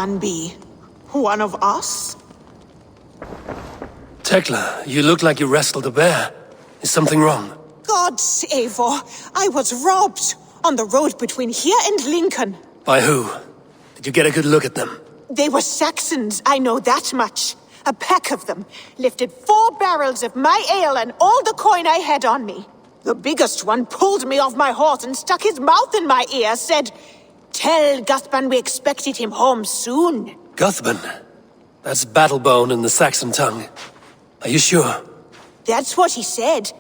Gathban be? One of us? Tekla, you look like you wrestled a bear. Is something wrong? Gods, Eivor, I was robbed on the road between here and Lincoln. By who? Did you get a good look at them? They were Saxons, I know that much. A pack of them lifted 4 barrels of my ale and all the coin I had on me. The biggest one pulled me off my horse and stuck his mouth in my ear, said, "Tell Gathban we expected him home soon." Gathban? That's Battlebone in the Saxon tongue. Are you sure? That's what he said.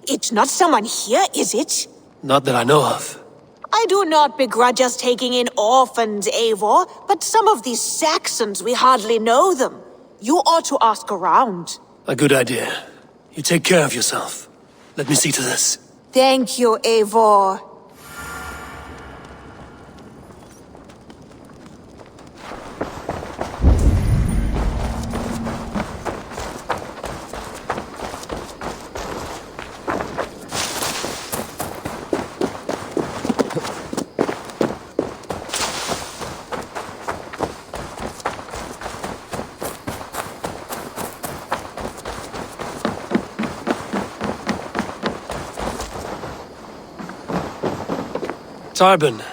It's not someone here, is it? Not that I know of. I do not begrudge us taking in orphans, Eivor, but some of these Saxons, we hardly know them. You ought to ask around. A good idea. You take care of yourself. Let me see to this. Thank you, Eivor. Tarbin,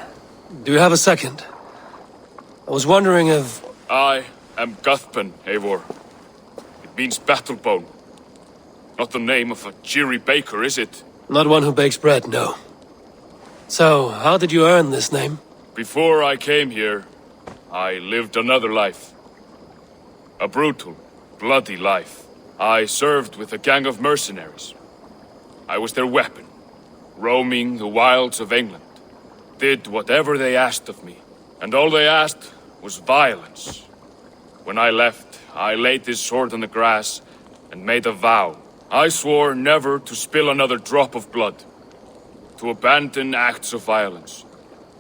do you have a second? I was wondering if... I am Gathban, Eivor. It means Battlebone. Not the name of a cheery baker, is it? Not one who bakes bread, no. So, how did you earn this name? Before I came here, I lived another life. A brutal, bloody life. I served with a gang of mercenaries. I was their weapon, roaming the wilds of England. Did whatever they asked of me, and all they asked was violence. When I left, I laid this sword on the grass and made a vow. I swore never to spill another drop of blood, to abandon acts of violence,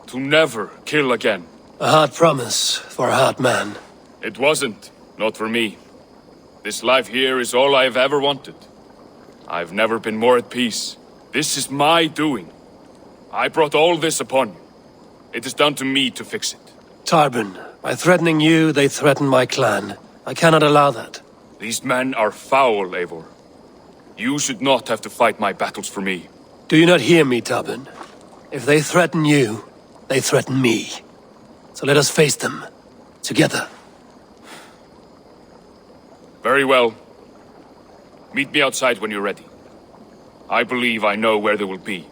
to never kill again. A hard promise for a hard man. It wasn't, not for me. This life here is all I've ever wanted. I've never been more at peace. This is my doing. I brought all this upon you. It is down to me to fix it. Tarbin, by threatening you, they threaten my clan. I cannot allow that. These men are foul, Eivor. You should not have to fight my battles for me. Do you not hear me, Tarbin? If they threaten you, they threaten me. So let us face them. Together. Very well. Meet me outside when you're ready. I believe I know where they will be.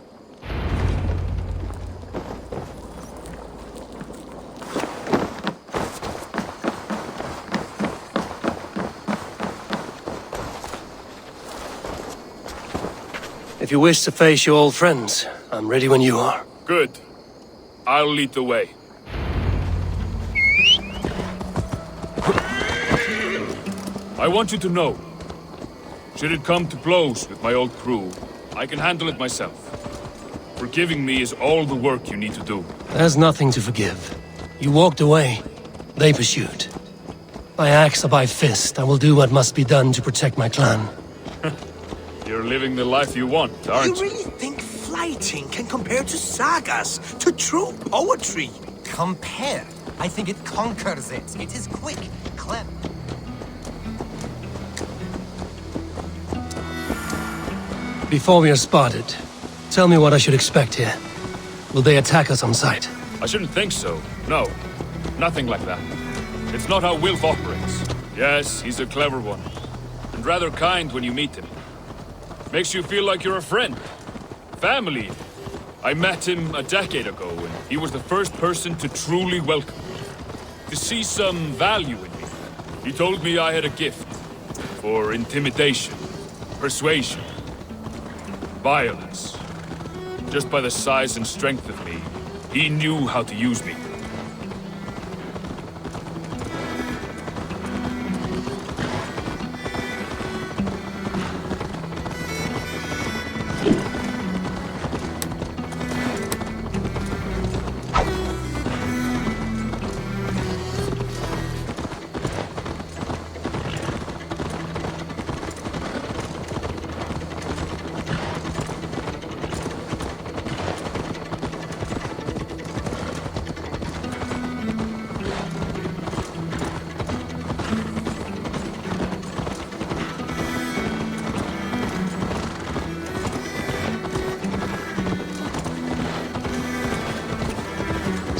If you wish to face your old friends, I'm ready when you are. Good. I'll lead the way. I want you to know, should it come to blows with my old crew, I can handle it myself. Forgiving me is all the work you need to do. There's nothing to forgive. You walked away. They pursued. By axe or by fist, I will do what must be done to protect my clan. You're living the life you want, aren't you? You really think fighting can compare to sagas, to true poetry? Compare? I think it conquers it. It is quick, clever. Before we are spotted, tell me what I should expect here. Will they attack us on sight? I shouldn't think so. No. Nothing like that. It's not how Wilf operates. Yes, he's a clever one. And rather kind when you meet him. Makes you feel like you're a friend. Family. I met him a decade ago, and he was the first person to truly welcome me. To see some value in me. He told me I had a gift. For intimidation. Persuasion. Violence. Just by the size and strength of me, he knew how to use me.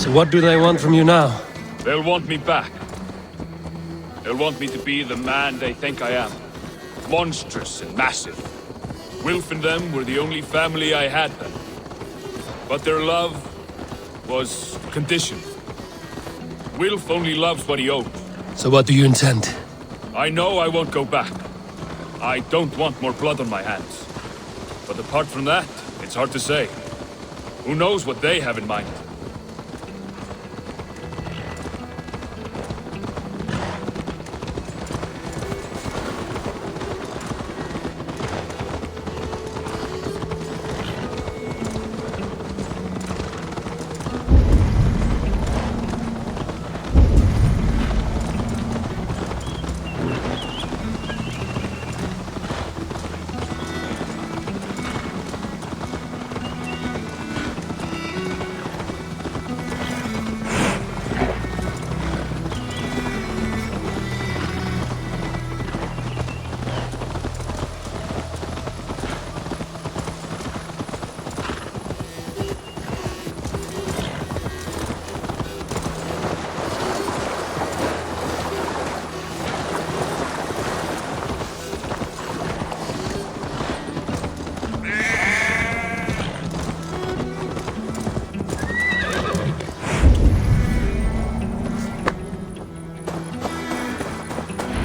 So what do they want from you now? They'll want me back. They'll want me to be the man they think I am. Monstrous and massive. Wilf and them were the only family I had then. But their love was conditioned. Wilf only loves what he owns. So what do you intend? I know I won't go back. I don't want more blood on my hands. But apart from that, it's hard to say. Who knows what they have in mind?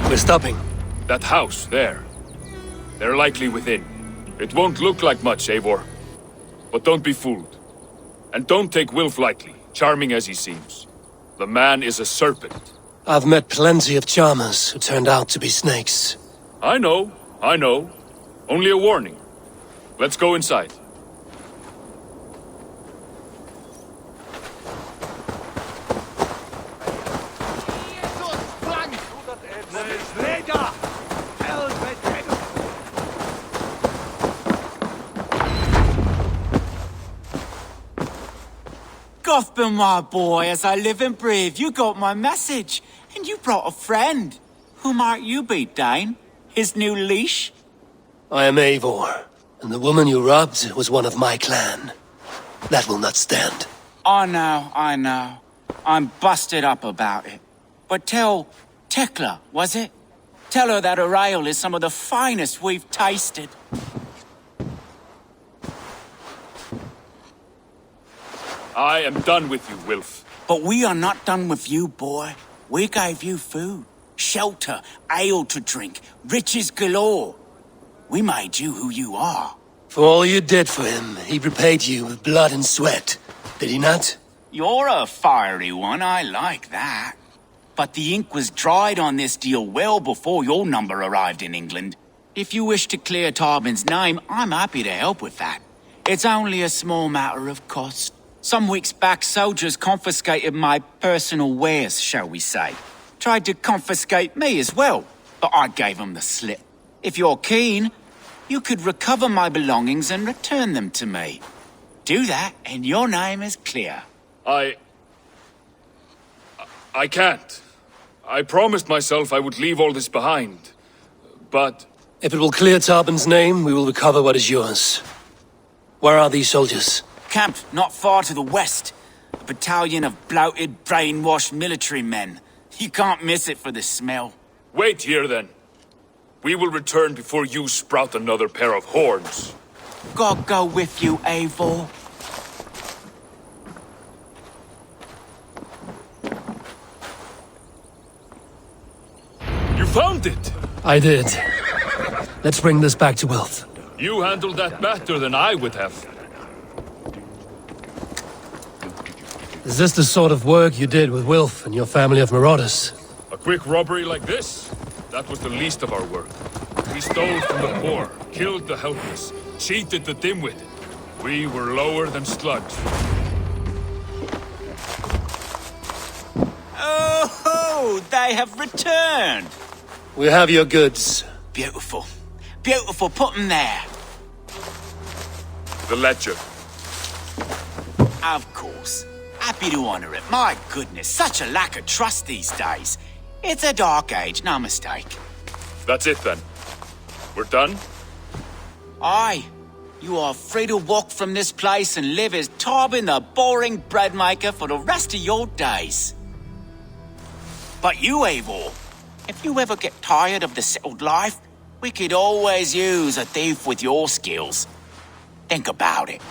We're stopping. That house, there. They're likely within. It won't look like much, Eivor. But don't be fooled. And don't take Wilf lightly, charming as he seems. The man is a serpent. I've met plenty of charmers who turned out to be snakes. I know. Only a warning. Let's go inside. Gothbin, my boy, as I live and breathe, you got my message. And you brought a friend. Who might you be, Dane? His new leash? I am Eivor, and the woman you robbed was one of my clan. That will not stand. I know. I'm busted up about it. But tell Tekla, was it? Tell her that her ale is some of the finest we've tasted. I am done with you, Wilf. But we are not done with you, boy. We gave you food, shelter, ale to drink, riches galore. We made you who you are. For all you did for him, he repaid you with blood and sweat. Did he not? You're a fiery one, I like that. But the ink was dried on this deal well before your number arrived in England. If you wish to clear Tarbin's name, I'm happy to help with that. It's only a small matter of cost. Some weeks back, soldiers confiscated my personal wares, shall we say. Tried to confiscate me as well, but I gave them the slip. If you're keen, you could recover my belongings and return them to me. Do that, and your name is clear. I can't. I promised myself I would leave all this behind. But... If it will clear Tarbin's name, we will recover what is yours. Where are these soldiers? Camped not far to the west. A battalion of bloated, brainwashed military men. You can't miss it for the smell. Wait here, then. We will return before you sprout another pair of horns. God go with you, Eivor. You found it! I did. Let's bring this back to Wilf. You handled that better than I would have. Is this the sort of work you did with Wilf and your family of marauders? A quick robbery like this? That was the least of our work. We stole from the poor, killed the helpless, cheated the dim-witted. We were lower than sludge. Oh, they have returned. We have your goods. Beautiful. Beautiful, put them there. The ledger. Of course. Happy to honor it. My goodness, such a lack of trust these days. It's a dark age, no mistake. That's it then. We're done? Aye. You are free to walk from this place and live as Tarbin the boring bread maker for the rest of your days. But you, Eivor, if you ever get tired of the settled life, we could always use a thief with your skills. Think about it.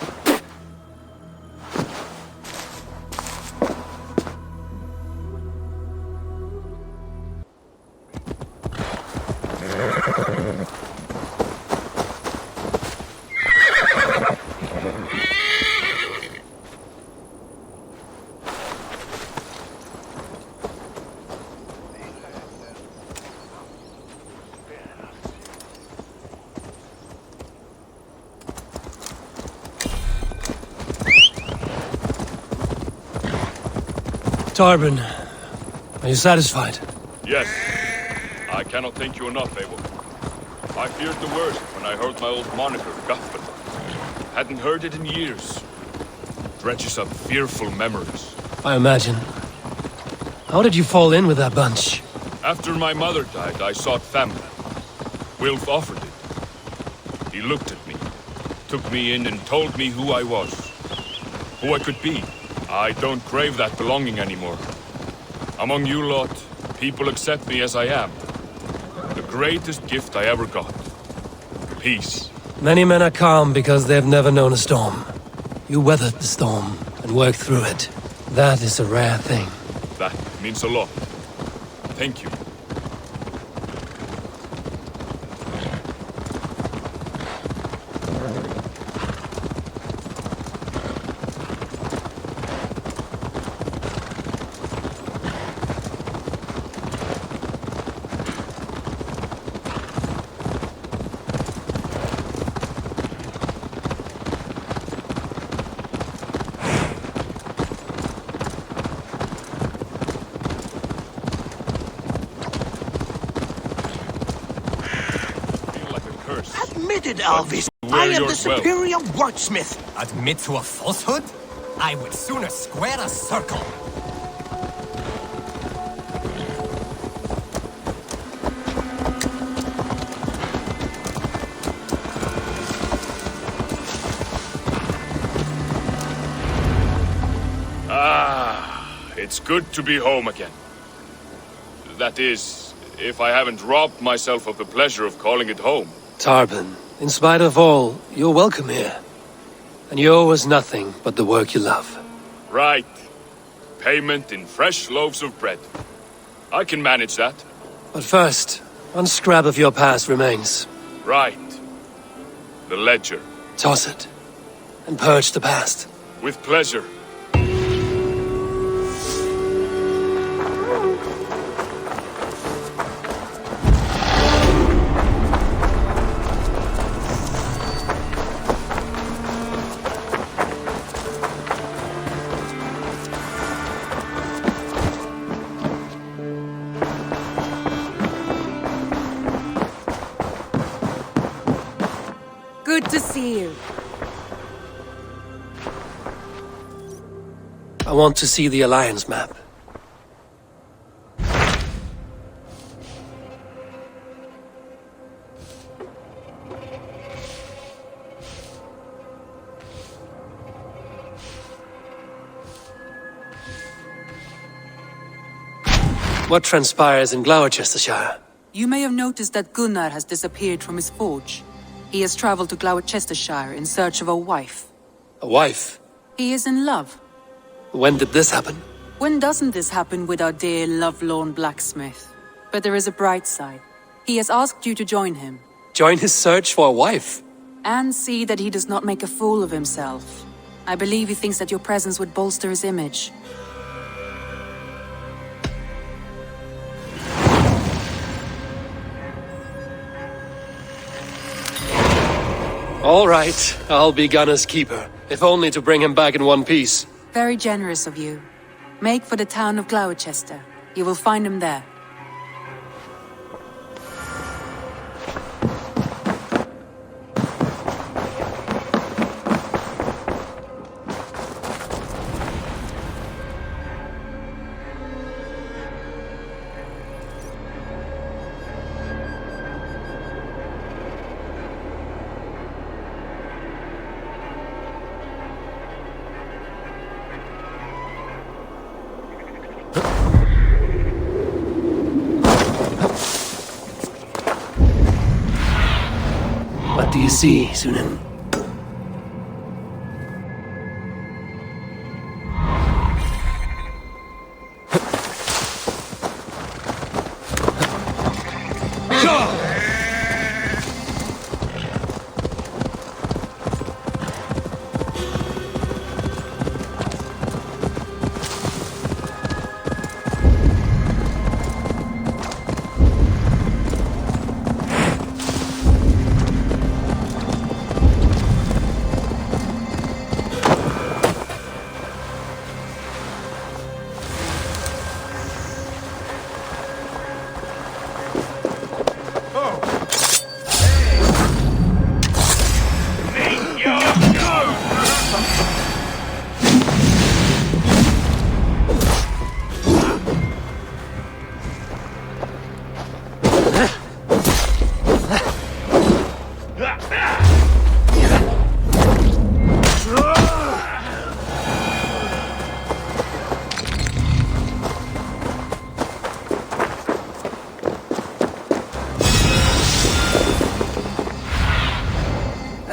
Tarbin, are you satisfied? Yes. I cannot thank you enough, Eivor. I feared the worst when I heard my old moniker, Guffin. Hadn't heard it in years. Dredges up fearful memories. I imagine. How did you fall in with that bunch? After my mother died, I sought family. Wilf offered it. He looked at me, took me in and told me who I was. Who I could be. I don't crave that belonging anymore. Among you lot, people accept me as I am. The greatest gift I ever got. Peace. Many men are calm because they've never known a storm. You weathered the storm and worked through it. That is a rare thing. That means a lot. Thank you. Admitted, Alvis. I am the superior wordsmith. Admit to a falsehood? I would sooner square a circle. It's good to be home again. That is, if I haven't robbed myself of the pleasure of calling it home. Tarbin, in spite of all, you're welcome here. And you owe us nothing but the work you love. Right. Payment in fresh loaves of bread. I can manage that. But first, one scrap of your past remains. Right. The ledger. Toss it. And purge the past. With pleasure. Good to see you. I want to see the Alliance map. What transpires in Glowecestrescire? You may have noticed that Gunnar has disappeared from his forge. He has traveled to Glowecestrescire in search of a wife. A wife? He is in love. When did this happen? When doesn't this happen with our dear lovelorn blacksmith? But there is a bright side. He has asked you to join him. Join his search for a wife? And see that he does not make a fool of himself. I believe he thinks that your presence would bolster his image. All right, I'll be Gunner's keeper, if only to bring him back in one piece. Very generous of you. Make for the town of Glowechester. You will find him there. see, Sunan.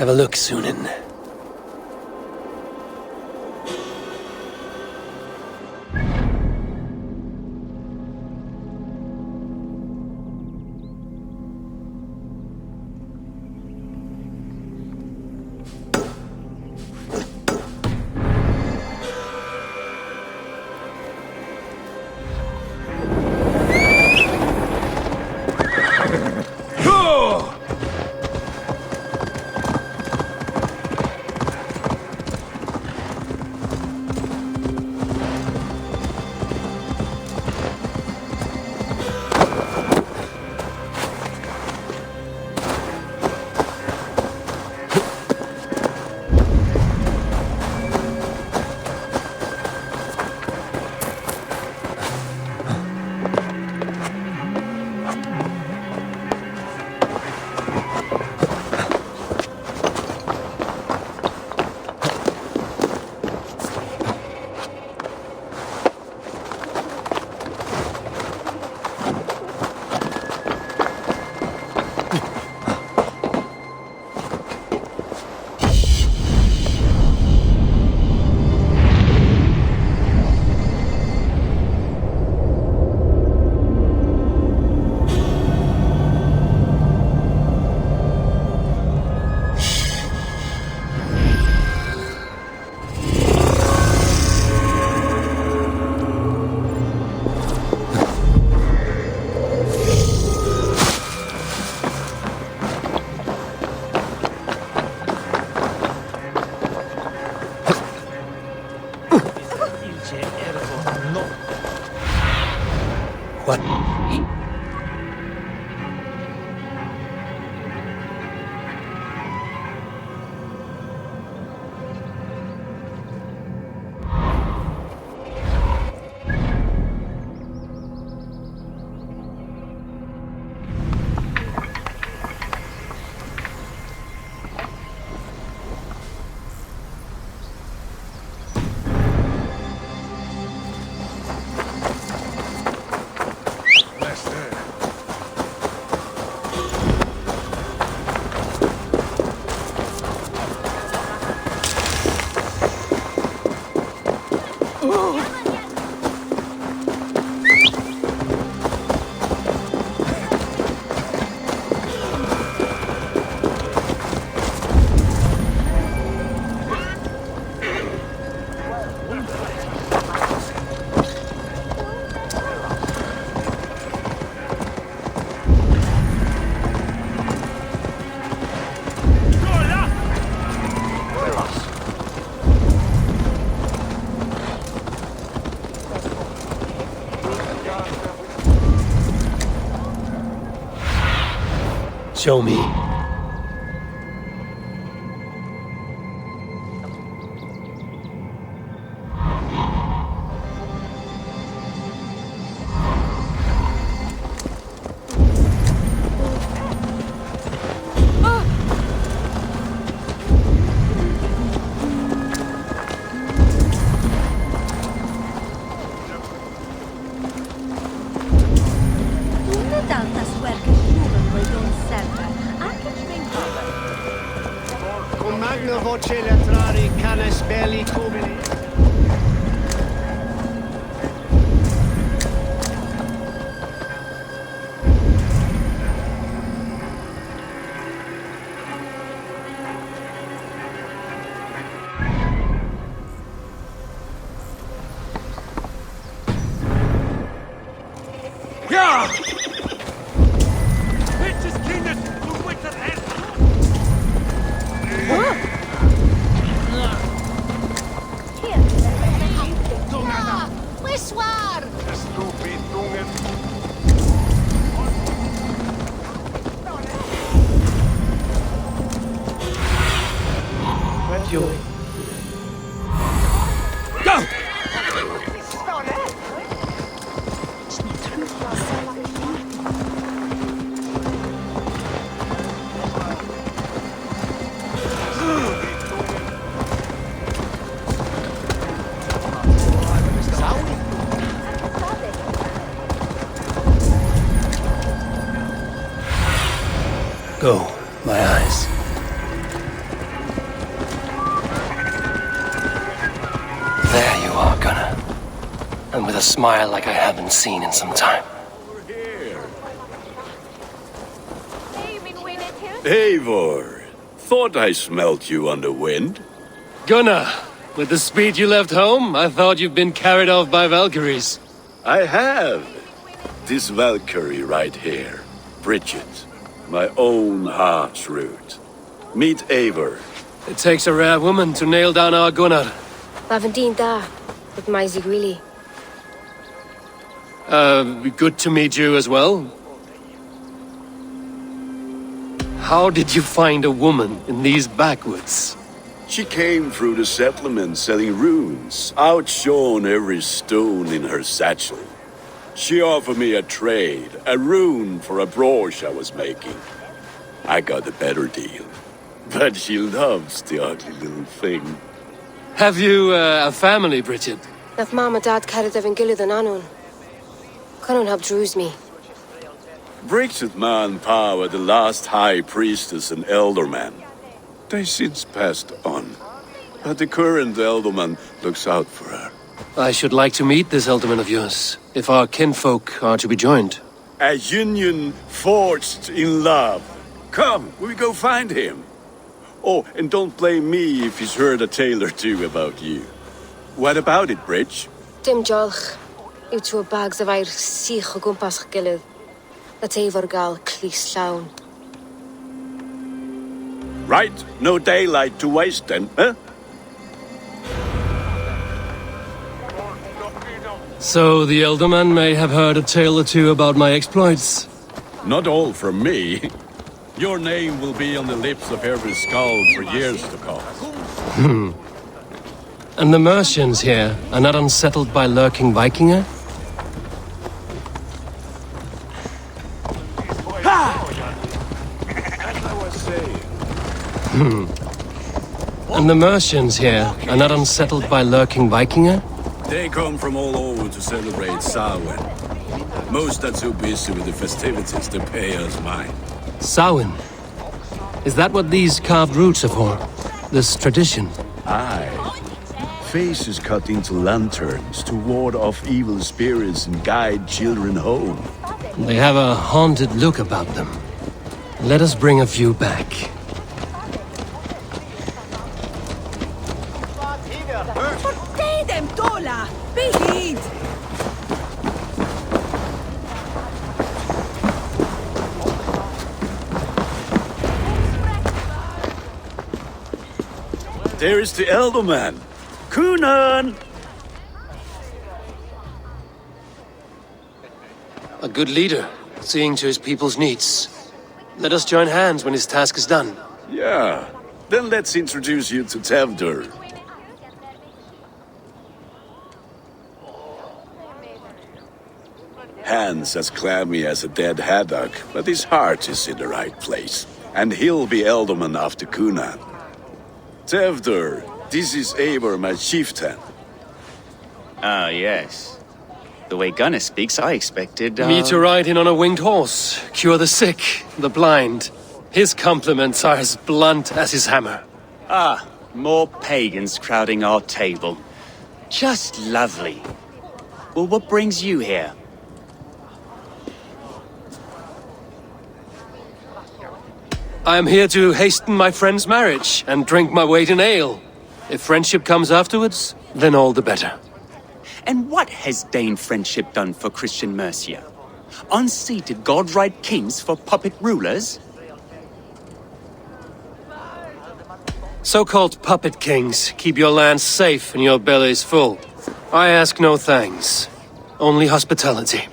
Have a look, Sunan. What? Show me. Ja! Welches Kindes du Wicker Wiswar! Stupid Dungen! Go! Go, my eyes. There you are, Gunnar. And with a smile like I haven't seen in some time. Eivor, thought I smelt you on the wind. Gunnar, with the speed you left home, I thought you'd been carried off by Valkyries. I have. This Valkyrie right here, Bridget, my own heart's root. Meet Eivor. It takes a rare woman to nail down our Gunnar. Lavendine da, with my Zigrili. Good to meet you as well. How did you find a woman in these backwoods? She came through the settlement selling runes, outshone every stone in her satchel. She offered me a trade, a rune for a brooch I was making. I got a better deal. But she loves the ugly little thing. Have you a family, Bridget? Naf mama dad carried evan gilid an anun. Cannon have drews me. Bridget Man Pa were the last high priestess and elderman. They since passed on. But the current elderman looks out for her. I should like to meet this elderman of yours, if our kinfolk are to be joined. A union forged in love. Come, we go find him. Oh, and don't blame me if he's heard a tale or two about you. What about it, Bridge? Dim jolch. Yw trwy bags of air sich o gwmpas gilydd. That Eivor gal clis llawn. Right, no daylight to waste then, huh? So the elderman may have heard a tale or two about my exploits. Not all from me. Your name will be on the lips of every skull for years to come. And the Mercians here are not unsettled by lurking Vikinger? And the Mercians here are not unsettled by lurking Vikinger? They come from all over to celebrate Samhain. Most are too busy with the festivities to pay us mind. Samhain? Is that what these carved roots are for? This tradition? Aye. Faces cut into lanterns to ward off evil spirits and guide children home. They have a haunted look about them. Let us bring a few back. There is the Elderman. Kunan! A good leader, seeing to his people's needs. Let us join hands when his task is done. Yeah. Then let's introduce you to Tevdur. Hands as clammy as a dead haddock, but his heart is in the right place. And he'll be Elderman after Kunan. Tevdur, this is Eivor, my chieftain. Ah, yes. The way Gunnar speaks, I expected, Me to ride in on a winged horse, cure the sick, the blind. His compliments are as blunt as his hammer. Ah, more pagans crowding our table. Just lovely. Well, what brings you here? I am here to hasten my friend's marriage and drink my weight in ale. If friendship comes afterwards, then all the better. And what has Dane friendship done for Christian Mercia? Unseated godright kings for puppet rulers? So-called puppet kings keep your lands safe and your bellies full. I ask no thanks, only hospitality.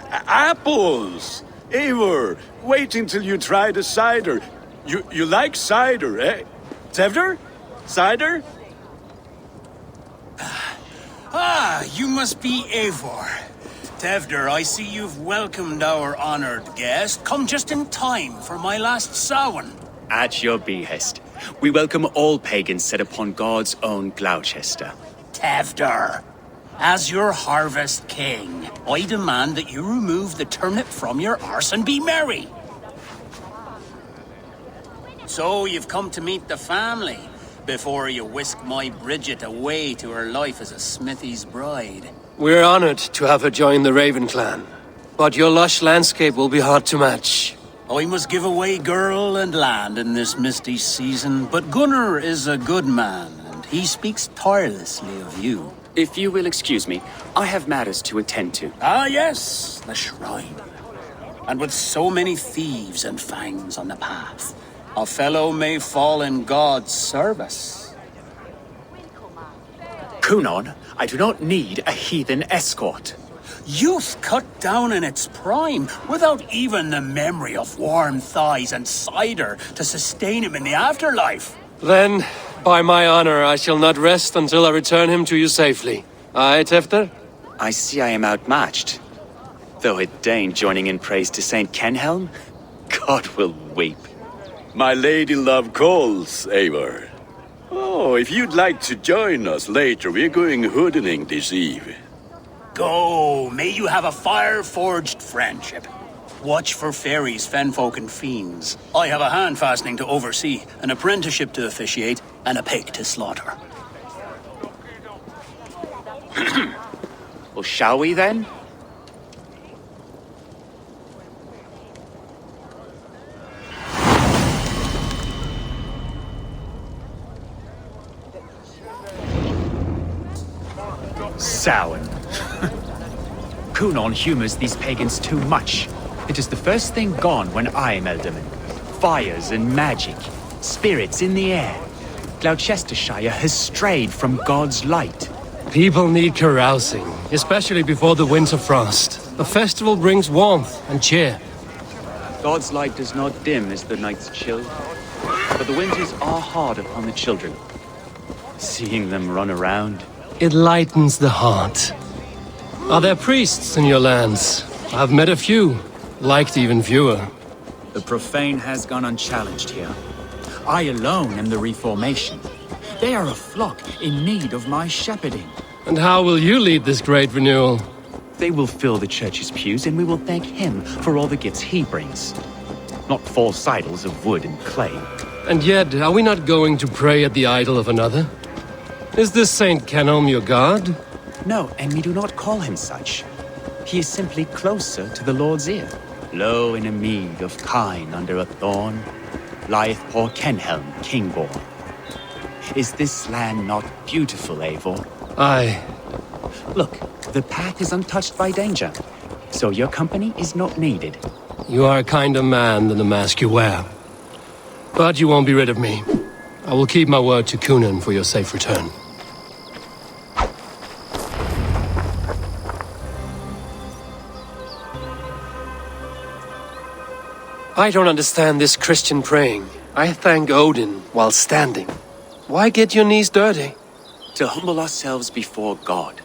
Apples! Eivor, wait until you try the cider. You like cider, eh? Tevder? Cider? Ah, you must be Eivor. Tevder, I see you've welcomed our honored guest. Come just in time for my last Samhain. At your behest. We welcome all pagans set upon God's own Gloucester. Tevder, as your harvest king, I demand that you remove the turnip from your arse and be merry. So you've come to meet the family before you whisk my Bridget away to her life as a smithy's bride. We're honored to have her join the Raven clan, but your lush landscape will be hard to match. I must give away girl and land in this misty season, but Gunnar is a good man, and he speaks tirelessly of you. If you will excuse me, I have matters to attend to. Ah yes, the shrine. And with so many thieves and fangs on the path, a fellow may fall in God's service. Kunon, I do not need a heathen escort. Youth cut down in its prime, without even the memory of warm thighs and cider to sustain him in the afterlife. Then, by my honor, I shall not rest until I return him to you safely. Aye, Tefter? I see I am outmatched. Though a Dane joining in praise to Saint Kenhelm, God will weep. My lady love calls, Eivor. Oh, if you'd like to join us later, we're going hoodening this eve. Go, may you have a fire-forged friendship. Watch for fairies, fenfolk, and fiends. I have a hand fastening to oversee, an apprenticeship to officiate, and a pig to slaughter. Well, shall we then? Samhain. Kunon humors these pagans too much. It is the first thing gone when I am Elderman. Fires and magic, spirits in the air. Gloucestershire has strayed from God's light. People need carousing, especially before the winter frost. A festival brings warmth and cheer. God's light does not dim as the nights chill, but the winters are hard upon the children. Seeing them run around, it lightens the heart. Are there priests in your lands? I've met a few, liked even fewer. The profane has gone unchallenged here. I alone am the Reformation. They are a flock in need of my shepherding. And how will you lead this great renewal? They will fill the church's pews, and we will thank him for all the gifts he brings. Not false idols of wood and clay. And yet, are we not going to pray at the idol of another? Is this Saint Kenhelm your god? No, and we do not call him such. He is simply closer to the Lord's ear. Low in a mead of kine under a thorn, lieth poor Kenhelm, king-born. Is this land not beautiful, Eivor? Aye. Look, the path is untouched by danger, so your company is not needed. You are a kinder man than the mask you wear. But you won't be rid of me. I will keep my word to Kunon for your safe return. I don't understand this Christian praying. I thank Odin while standing. Why get your knees dirty? to humble ourselves before God.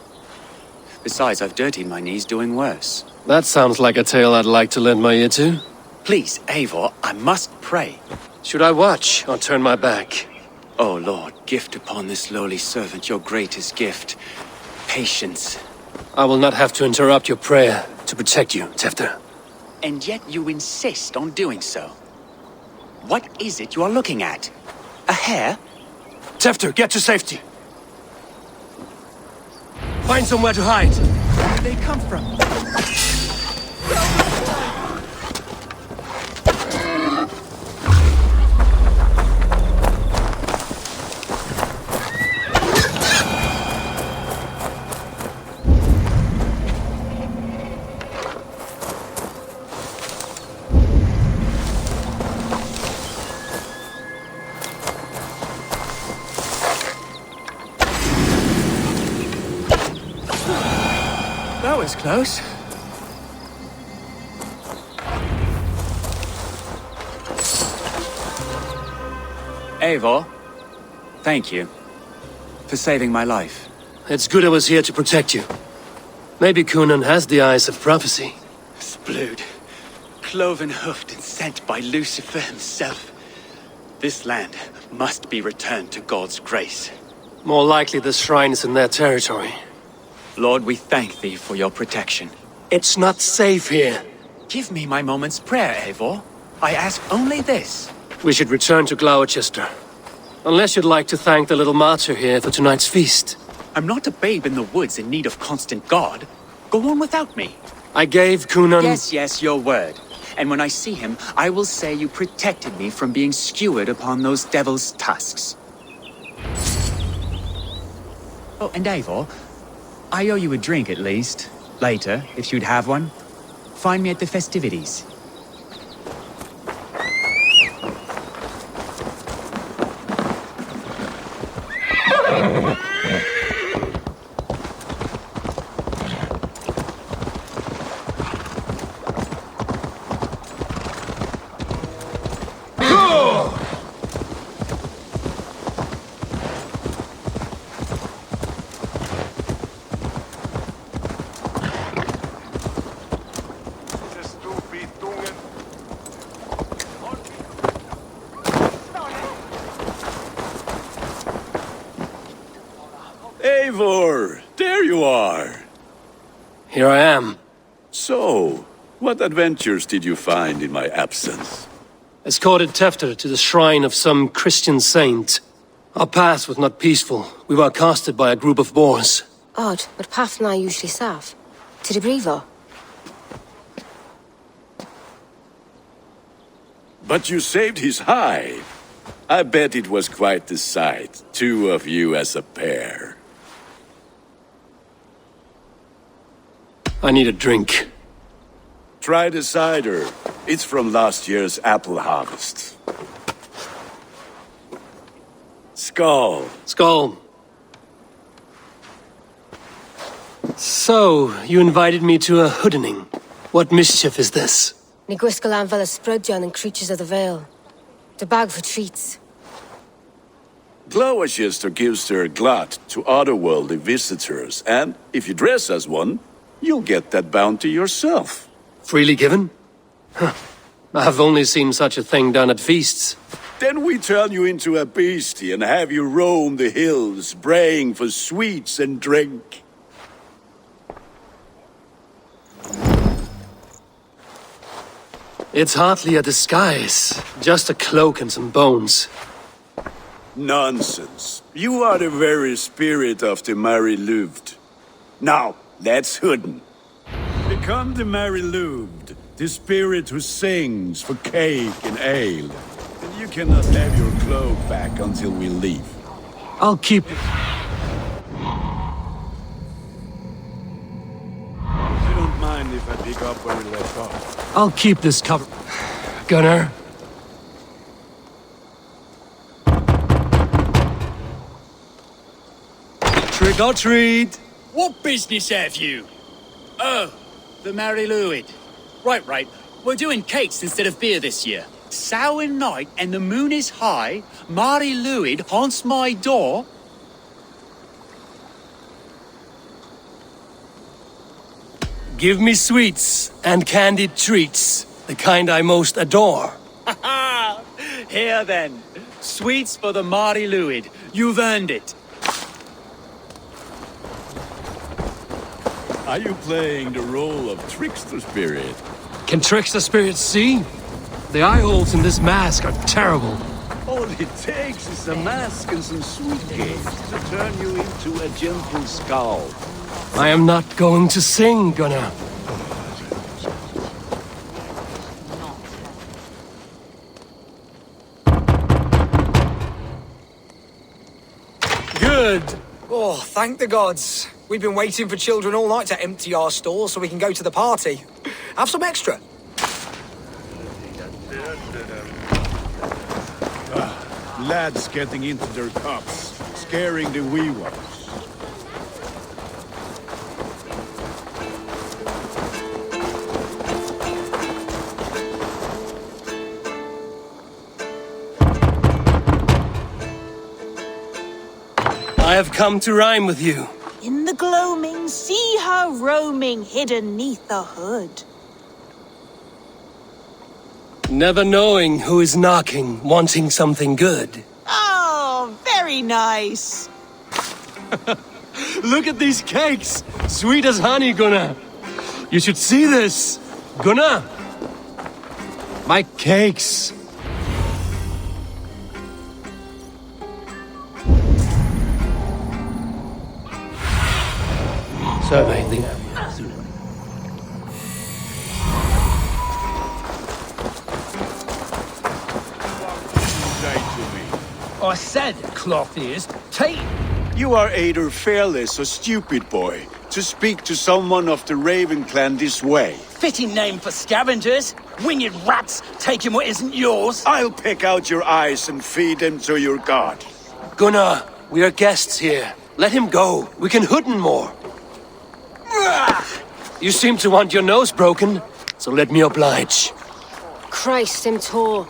Besides, I've dirtied my knees doing worse. That sounds like a tale I'd like to lend my ear to. Please, Eivor, I must pray. Should I watch or turn my back? Oh, Lord, gift upon this lowly servant your greatest gift. Patience. I will not have to interrupt your prayer to protect you, Tefter. And yet you insist on doing so. What is it you are looking at? A hare? Tefter, get to safety. Find somewhere to hide. Where did they come from? That was close. Eivor, thank you for saving my life. It's good I was here to protect you. Maybe Kunan has the eyes of prophecy. Splood, cloven-hoofed and sent by Lucifer himself. This land must be returned to God's grace. More likely the shrine is in their territory. Lord, we thank thee for your protection. It's not safe here. Give me my moment's prayer, Eivor. I ask only this. We should return to Glowecestrescire. Unless you'd like to thank the little martyr here for tonight's feast. I'm not a babe in the woods in need of constant guard. Go on without me. I gave Kunan... Yes, your word. And when I see him, I will say you protected me from being skewered upon those devil's tusks. Oh, and Eivor, I owe you a drink at least. Later, if you'd have one. Find me at the festivities. Eivor, there you are. Here I am. So, what adventures did you find in my absence? Escorted Tefter to the shrine of some Christian saint. Our path was not peaceful. We were accosted by a group of boars. Odd, but path na usually safe. To the Brevo. But you saved his hide. I bet it was quite the sight, two of you as a pair. I need a drink. Try the cider. It's from last year's apple harvest. Skull. Skull. So, you invited me to a hoodening. What mischief is this? Ni gwisgalan fel ysbrydion and creatures of the Vale. The bag for treats. Glowecestrescire gives their glut to otherworldly visitors, and if you dress as one, you'll get that bounty yourself. Freely given? Huh. I've only seen such a thing done at feasts. Then we turn you into a beastie and have you roam the hills, braying for sweets and drink. It's hardly a disguise. Just a cloak and some bones. Nonsense. You are the very spirit of the Mari-Luved. Now, let's hooden. Become the Mari-Luved, the spirit who sings for cake and ale. And you cannot have your cloak back until we leave. I'll keep it. You don't mind if I pick up where we left off? I'll keep this cover. Gunner? Trick or treat! What business have you? Oh, the Mari-Luved. Right. We're doing cakes instead of beer this year. Samhain night and the moon is high. Mari-Luved haunts my door. Give me sweets and candied treats, the kind I most adore. Here then, sweets for the Mari-Luved. You've earned it. Are you playing the role of trickster spirit? Can trickster spirits see? The eye holes in this mask are terrible. All All it takes is a mask and some sweet cakes to turn you into a gentle skull. I am not going to sing, Gunnar. Good. Oh, thank the gods. We've been waiting for children all night to empty our stores so we can go to the party. Have some extra. Lads getting into their cups, scaring the wee ones. I have come to rhyme with you. In the gloaming, see her roaming hidden neath the hood. Never knowing who is knocking, wanting something good. Oh, very nice. Look at these cakes! Sweet as honey, Gunnar. You should see this. Gunnar! My cakes. Survey the... I said, cloth ears, take... You are either fearless or stupid, boy, to speak to someone of the Raven clan this way. Fitting name for scavengers. Winged rats taking what isn't yours. I'll pick out your eyes and feed them to your god. Gunnar, we are guests here. Let him go. We can hooden more. You seem to want your nose broken, so let me oblige. Christ, him tall.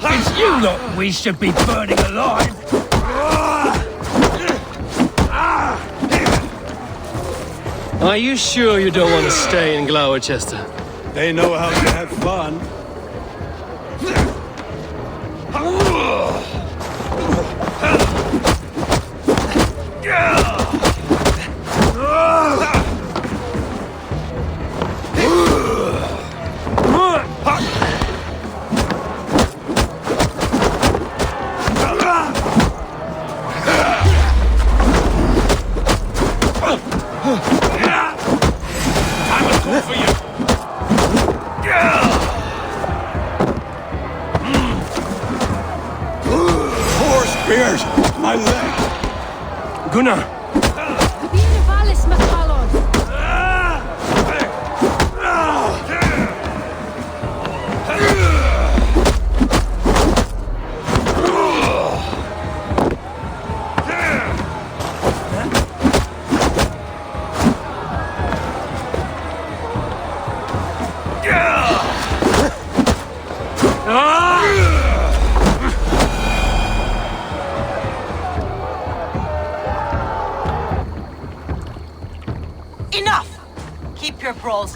It's you lot we should be burning alive. Are you sure you don't want to stay in Glowecester? They know how to have fun. My leg! Gunnar!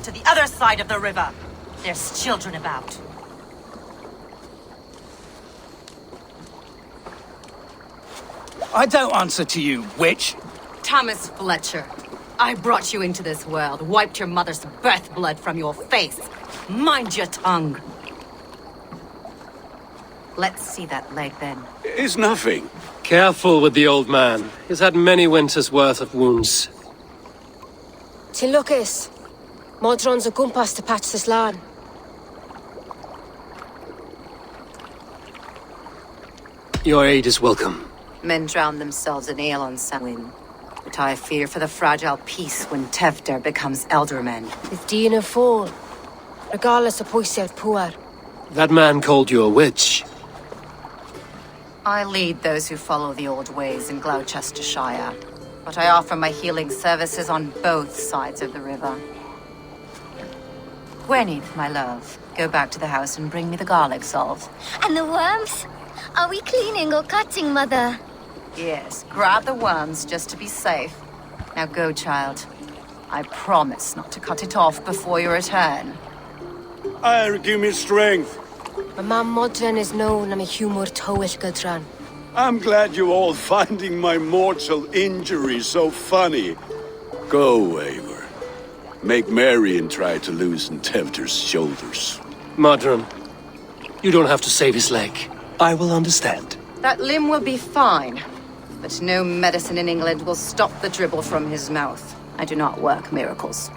To the other side of the river. There's children about. I don't answer to you, witch. Thomas Fletcher, I brought you into this world, wiped your mother's birth blood from your face. Mind your tongue. Let's see that leg then. It's nothing. Careful with the old man. He's had many winters' worth of wounds. Till Lucas. Modron's a gumpas to patch this land. Your aid is welcome. Men drown themselves in ale on Samhain. But I fear for the fragile peace when Tevder becomes eldermen. If Dina fall, regardless of poiser poor. That man called you a witch. I lead those who follow the old ways in Glowecestrescire. But I offer my healing services on both sides of the river. Gwyneth, my love, go back to the house and bring me the garlic salt. And the worms? Are we cleaning or cutting, Mother? Yes, grab the worms just to be safe. Now go, child. I promise not to cut it off before your return. Give me strength. My mam Modron is known am a humor towel gadran. I'm glad you all finding my mortal injury so funny. Go, Eivor. Make merry and try to loosen Tevder's shoulders. Modron, you don't have to save his leg. I will understand. That limb will be fine, but no medicine in England will stop the dribble from his mouth. I do not work miracles.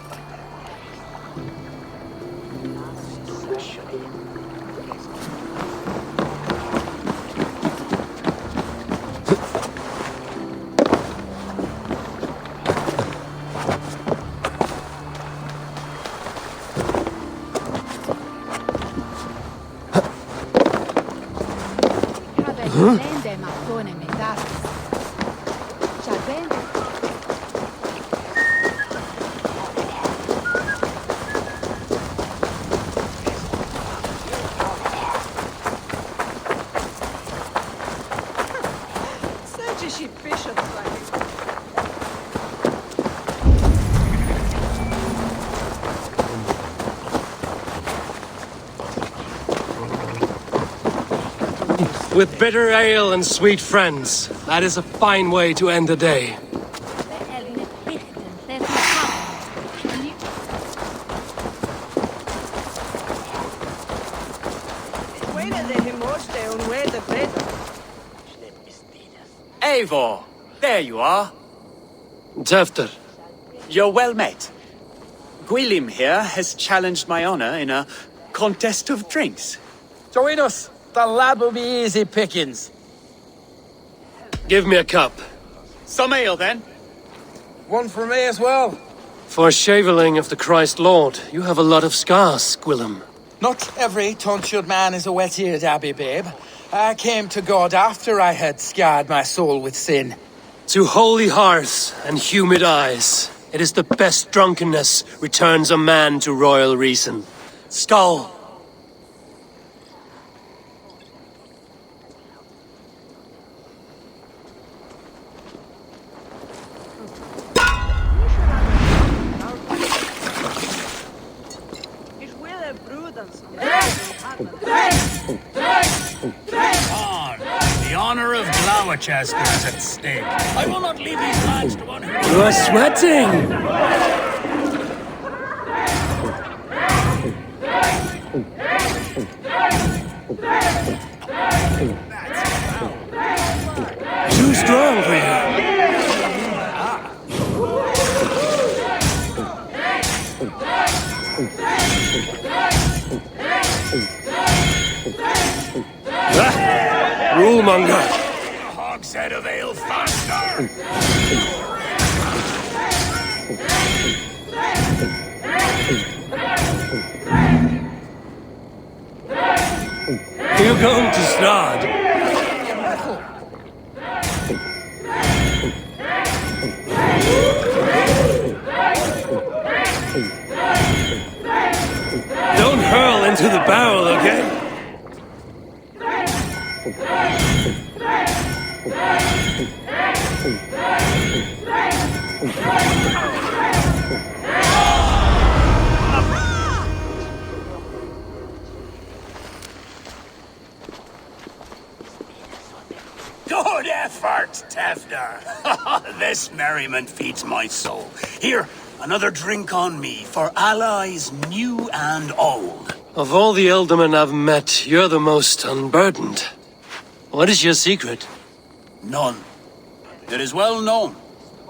With bitter ale and sweet friends, that is a fine way to end the day. Eivor, there you are. Tevder. You're well met. Gwilym here has challenged my honor in a contest of drinks. Join us. The lad will be easy pickings. Give me a cup. Some ale, then. One for me as well. For shaveling of the Christ Lord, you have a lot of scars, Gwilym. Not every tonsured man is a wet-eared abbey, babe. I came to God after I had scarred my soul with sin. To holy hearths and humid eyes, it is the best drunkenness returns a man to royal reason. Skull! The honor of Glowecestrescire is at stake. I will not leave these lads to one who... You are sweating! Too strong for you. Rulemonger! A hogshead of ale faster! You're going to Strahd. Don't hurl into the barrel, okay? Good effort, Tevder. This merriment feeds my soul. Here, another drink on me for allies new and old. Of all the Ealdormen I've met, you're the most unburdened. What is your secret? None. It is well known.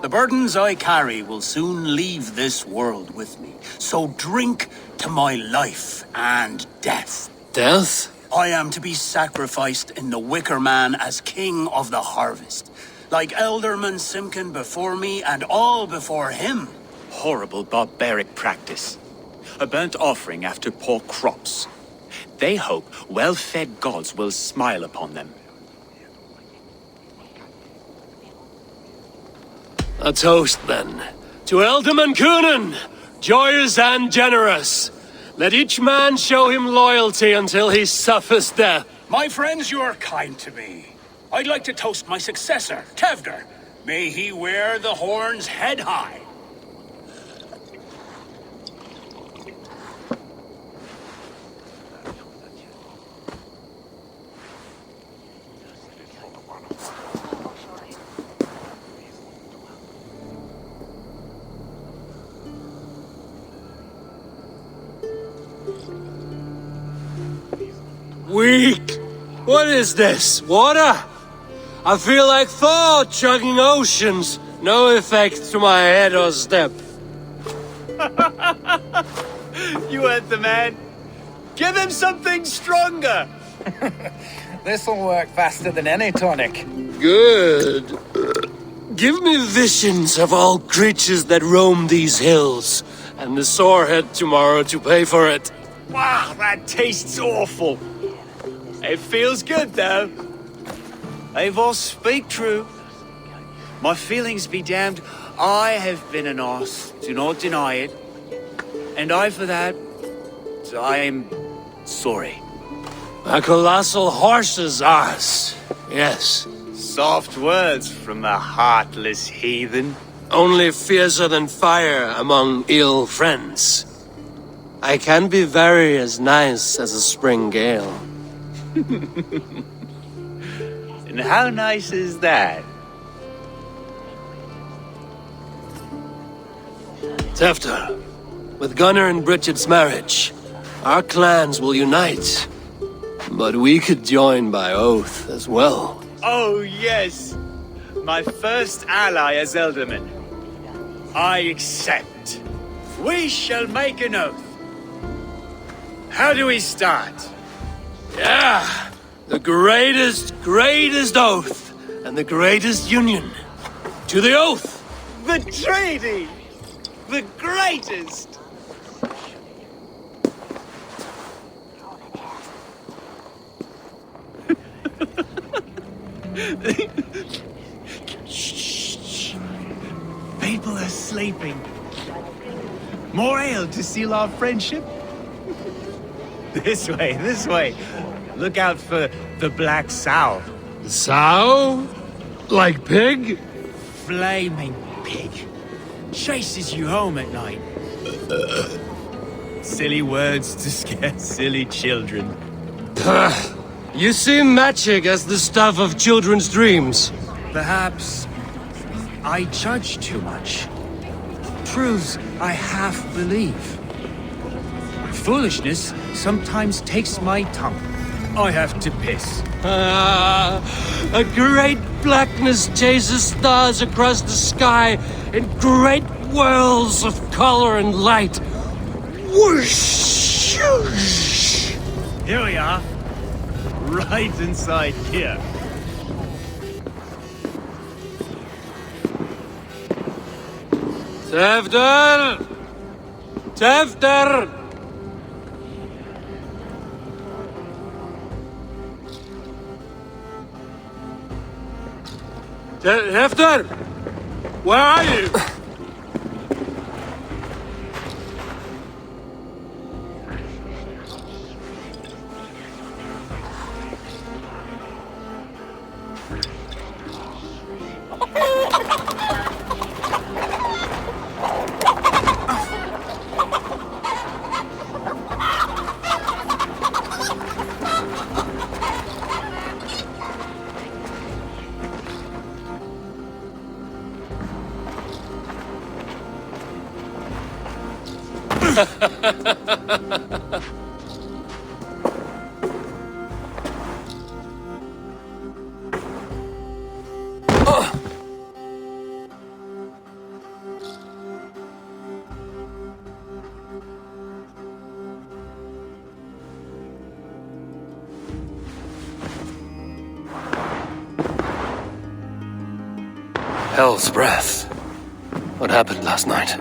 The burdens I carry will soon leave this world with me. So drink to my life and death. Death? I am to be sacrificed in the Wicker Man as king of the harvest. Like Elderman Simkin before me and all before him. Horrible barbaric practice. A burnt offering after poor crops. They hope well-fed gods will smile upon them. A toast, then. To Ealdorman Coonan, joyous and generous. Let each man show him loyalty until he suffers death. My friends, you are kind to me. I'd like to toast my successor, Tevder. May he wear the horns head high. Weak! What is this? Water? I feel like Thor chugging oceans. No effect to my head or step. You heard the man. Give him something stronger. This'll work faster than any tonic. Good. Give me visions of all creatures that roam these hills, and the sorehead tomorrow to pay for it. Wow, that tastes awful. It feels good, though. Eivor, speak true. My feelings be damned. I have been an arse, do not deny it. And I, for that, I am sorry. A colossal horse's arse, yes. Soft words from the heartless heathen. Only fiercer than fire among ill friends. I can be very as nice as a spring gale. And how nice is that? Tefter, with Gunnar and Bridget's marriage, our clans will unite. But we could join by oath as well. Oh, yes. My first ally as Elderman. I accept. We shall make an oath. How do we start? Yeah! The greatest oath, and the greatest union. To the oath! The treaty! The greatest! Shh. People are sleeping. More ale to seal our friendship? This way. Look out for the black sow. Sow? Like pig? Flaming pig. Chases you home at night. Silly words to scare silly children. You seem magic as the stuff of children's dreams. Perhaps I judge too much. Proves I half believe. Foolishness sometimes takes my tongue. I have to piss. A great blackness chases stars across the sky in great whirls of color and light. Whoosh! Here we are. Right inside here. Tefter! Tefter! Tefter! Where are you? Hell's breath. What happened last night?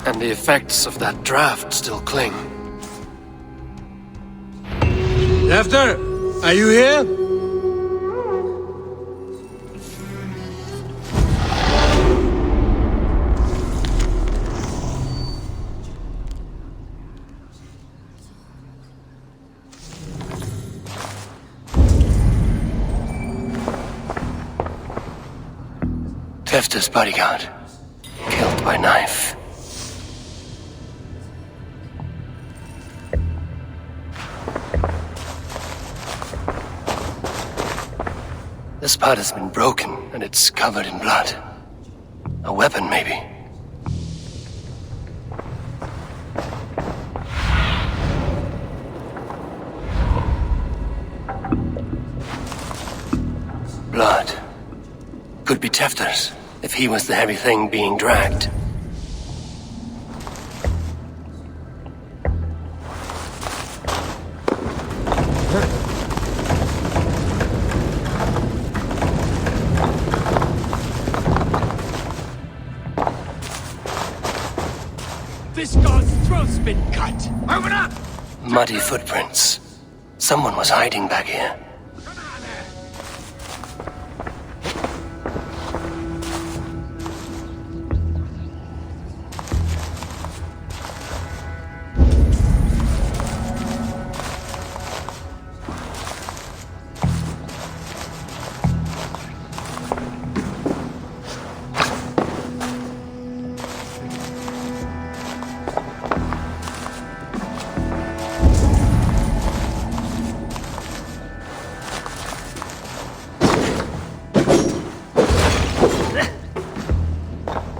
And the effects of that draft still cling. Tefter, are you here? Tefter's bodyguard, killed by knife. This part has been broken, and it's covered in blood. A weapon, maybe. Blood. Could be Tefter's, if he was the heavy thing being dragged. This god's throat's been cut! Open up! Muddy footprints. Someone was hiding back here.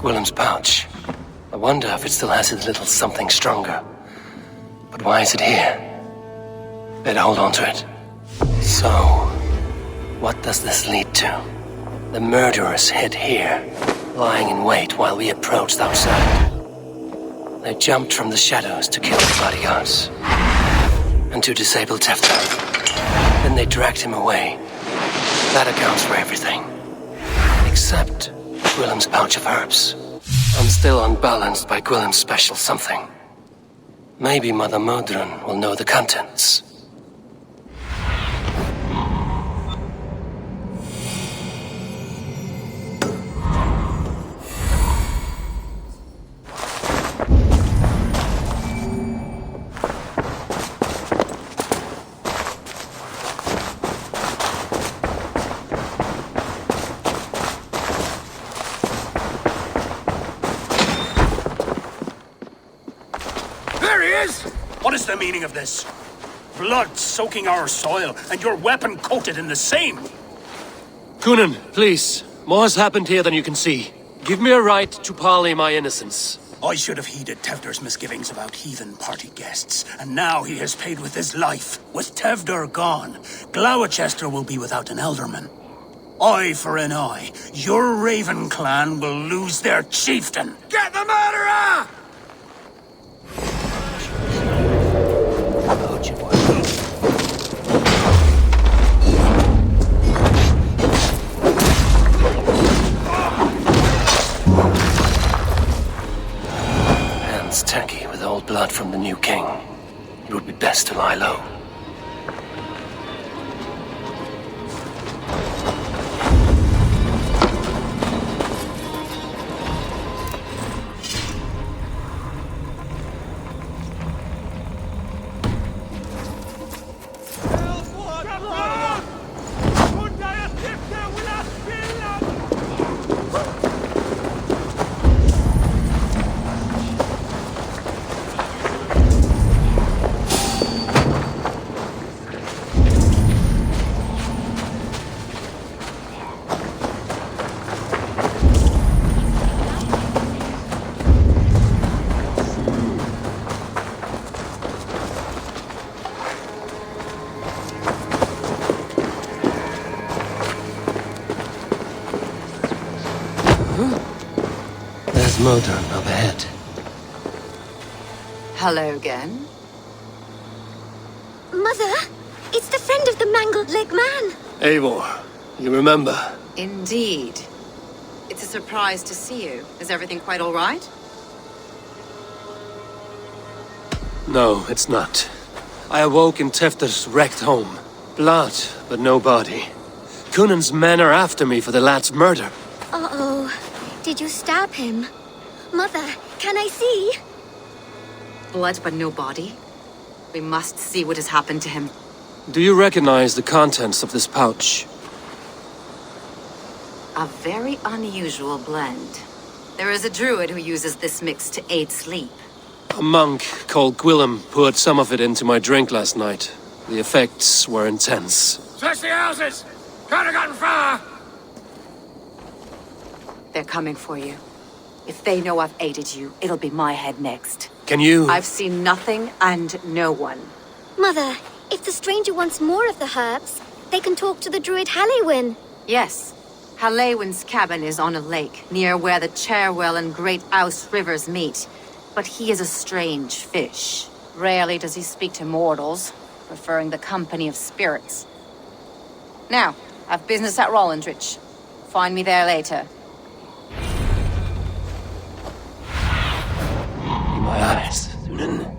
Willem's pouch. I wonder if it still has a little something stronger. But why is it here? Better hold on to it. So, what does this lead to? The murderers hid here, lying in wait while we approached outside. They jumped from the shadows to kill the bodyguards. And to disable Tefter. Then they dragged him away. That accounts for everything. Except Willem's pouch of herbs. I'm still unbalanced by Willem's special something. Maybe Mother Modron will know the contents. What is the meaning of this? Blood soaking our soil, and your weapon coated in the same! Kunin, please. More has happened here than you can see. Give me a right to parley my innocence. I should have heeded Tevder's misgivings about heathen party guests, and now he has paid with his life. With Tevder gone, Glowecestrescire will be without an elderman. Eye for an eye, your Raven clan will lose their chieftain! Get the murderer! Hands tacky with old blood from the new king. It would be best to lie low. There's Modron up ahead. Hello again. Mother, it's the friend of the mangled leg man. Eivor, you remember? Indeed. It's a surprise to see you. Is everything quite all right? No, it's not. I awoke in Tefter's wrecked home. Blood, but no body. Kunin's men are after me for the lad's murder. Uh-oh. Did you stab him? Mother, can I see? Blood but no body? We must see what has happened to him. Do you recognize the contents of this pouch? A very unusual blend. There is a druid who uses this mix to aid sleep. A monk called Gwillem poured some of it into my drink last night. The effects were intense. Search the houses! They're coming for you. If they know I've aided you, it'll be my head next. Can you... I've seen nothing and no one. Mother, if the stranger wants more of the herbs, they can talk to the druid Halewyn. Yes. Halewyn's cabin is on a lake, near where the Cherwell and Great Ouse rivers meet. But he is a strange fish. Rarely does he speak to mortals, preferring the company of spirits. Now, I've business at Rollindrich. Find me there later. In my eyes, Sunan.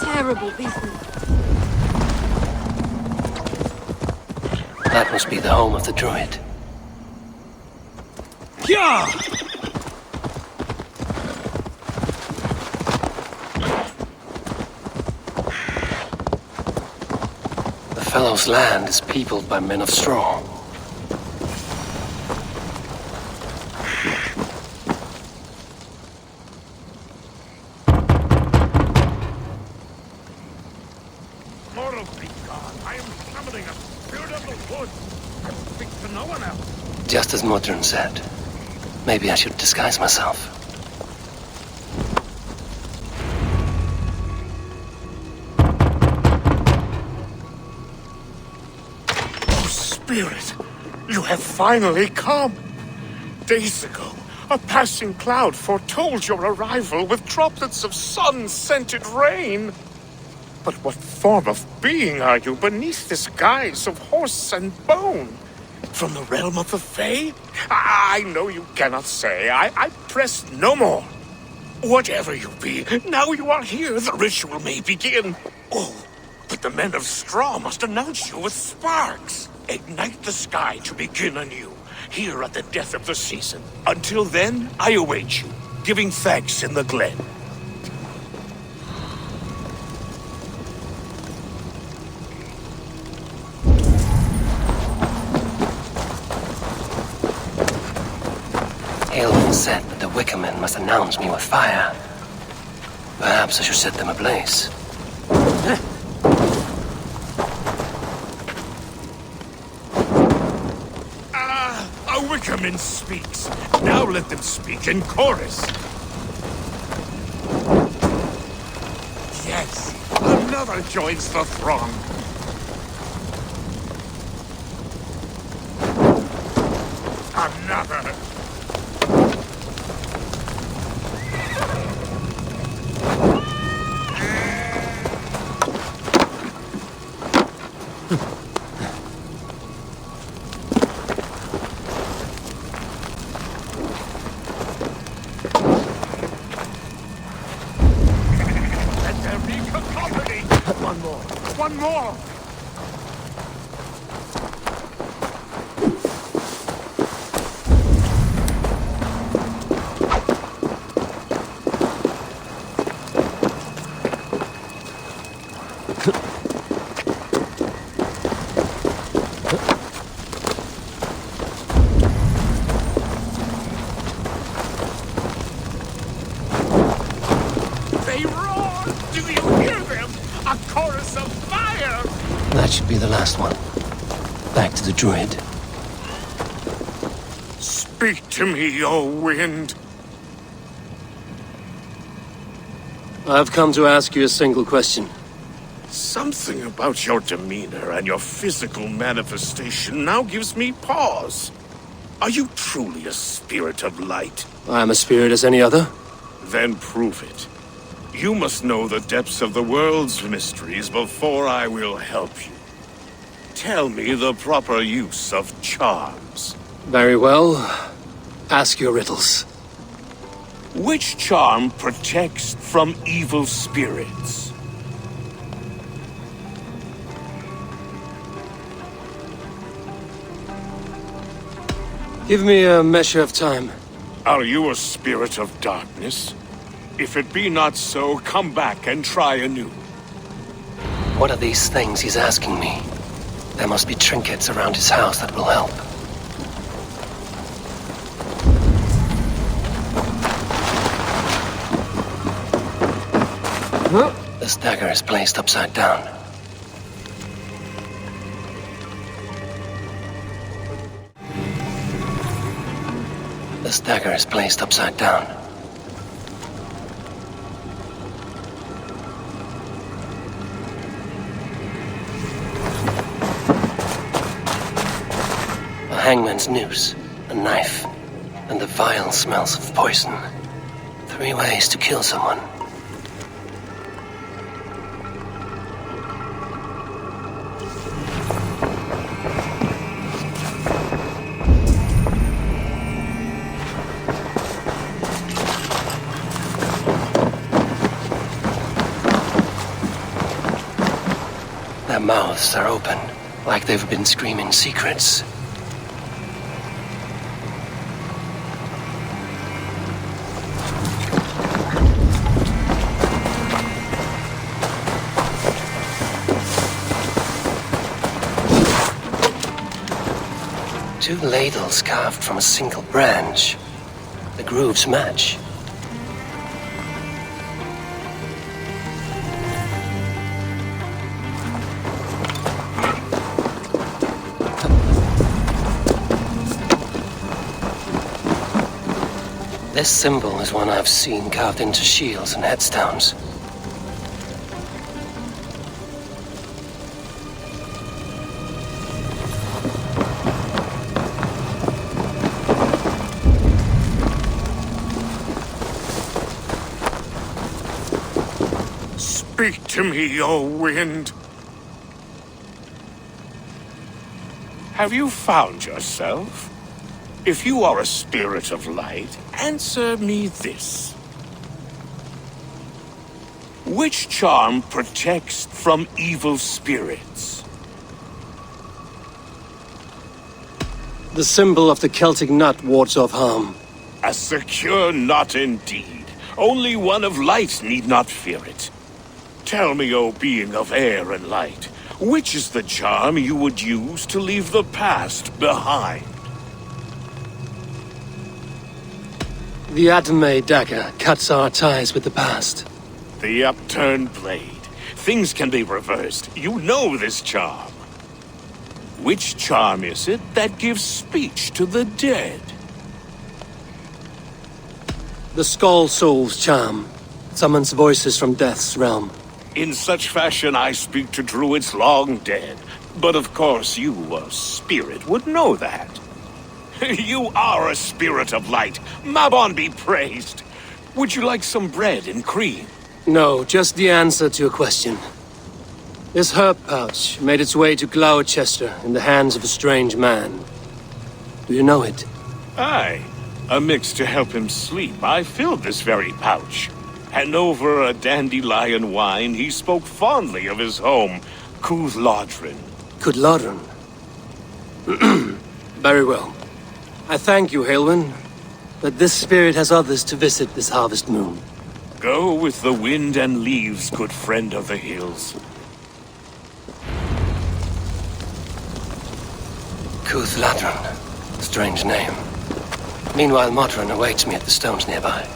Terrible business. That must be the home of the druid. Yeah! The fellow's land is peopled by men of straw. Just as Modron said. Maybe I should disguise myself. Oh, Spirit! You have finally come! Days ago, a passing cloud foretold your arrival with droplets of sun-scented rain. But what form of being are you beneath this guise of horse and bone? From the realm of the Fae? I know you cannot say. I press no more. Whatever you be, now you are here, the ritual may begin. Oh, but the men of straw must announce you with sparks. Ignite the sky to begin anew, here at the death of the season. Until then, I await you, giving thanks in the glen. Aelwyn said that the Wicker Man must announce me with fire. Perhaps I should set them ablaze. A Wicker Man speaks. Now let them speak in chorus. Yes, another joins the throng. Another. One more! They roar! Do you hear them? A chorus of fire! That should be the last one. Back to the druid. Speak to me, O wind. I've come to ask you a single question. Something about your demeanor and your physical manifestation now gives me pause. Are you truly a spirit of light? I am a spirit as any other. Then prove it. You must know the depths of the world's mysteries before I will help you. Tell me the proper use of charms. Very well. Ask your riddles. Which charm protects from evil spirits? Give me a measure of time. Are you a spirit of darkness? If it be not so, come back and try anew. What are these things he's asking me? There must be trinkets around his house that will help. This dagger is placed upside down. This dagger is placed upside down. A hangman's noose, a knife, and the vile smells of poison. 3 ways to kill someone. Their mouths are open, like they've been screaming secrets. Two ladles carved from a single branch. The grooves match. This symbol is one I've seen carved into shields and headstones. Speak to me, O wind. Have you found yourself? If you are a spirit of light, answer me this. Which charm protects from evil spirits? The symbol of the Celtic nut wards off harm. A secure knot indeed. Only one of light need not fear it. Tell me, O being of air and light, which is the charm you would use to leave the past behind? The Adame dagger cuts our ties with the past. The upturned blade. Things can be reversed. You know this charm. Which charm is it that gives speech to the dead? The Skull Soul's charm summons voices from death's realm. In such fashion I speak to druids long dead. But of course you, a spirit, would know that. You are a spirit of light. Mabon be praised. Would you like some bread and cream? No, just the answer to a question. This herb pouch made its way to Glowecestrescire in the hands of a strange man. Do you know it? Aye. A mix to help him sleep. I filled this very pouch. And over a dandelion wine, he spoke fondly of his home, Cúthládrin. Cúthládrin? Very well. I thank you, Haelwyn, but this spirit has others to visit this harvest moon. Go with the wind and leaves, good friend of the hills. Cúthládrin. Strange name. Meanwhile, Modron awaits me at the stones nearby.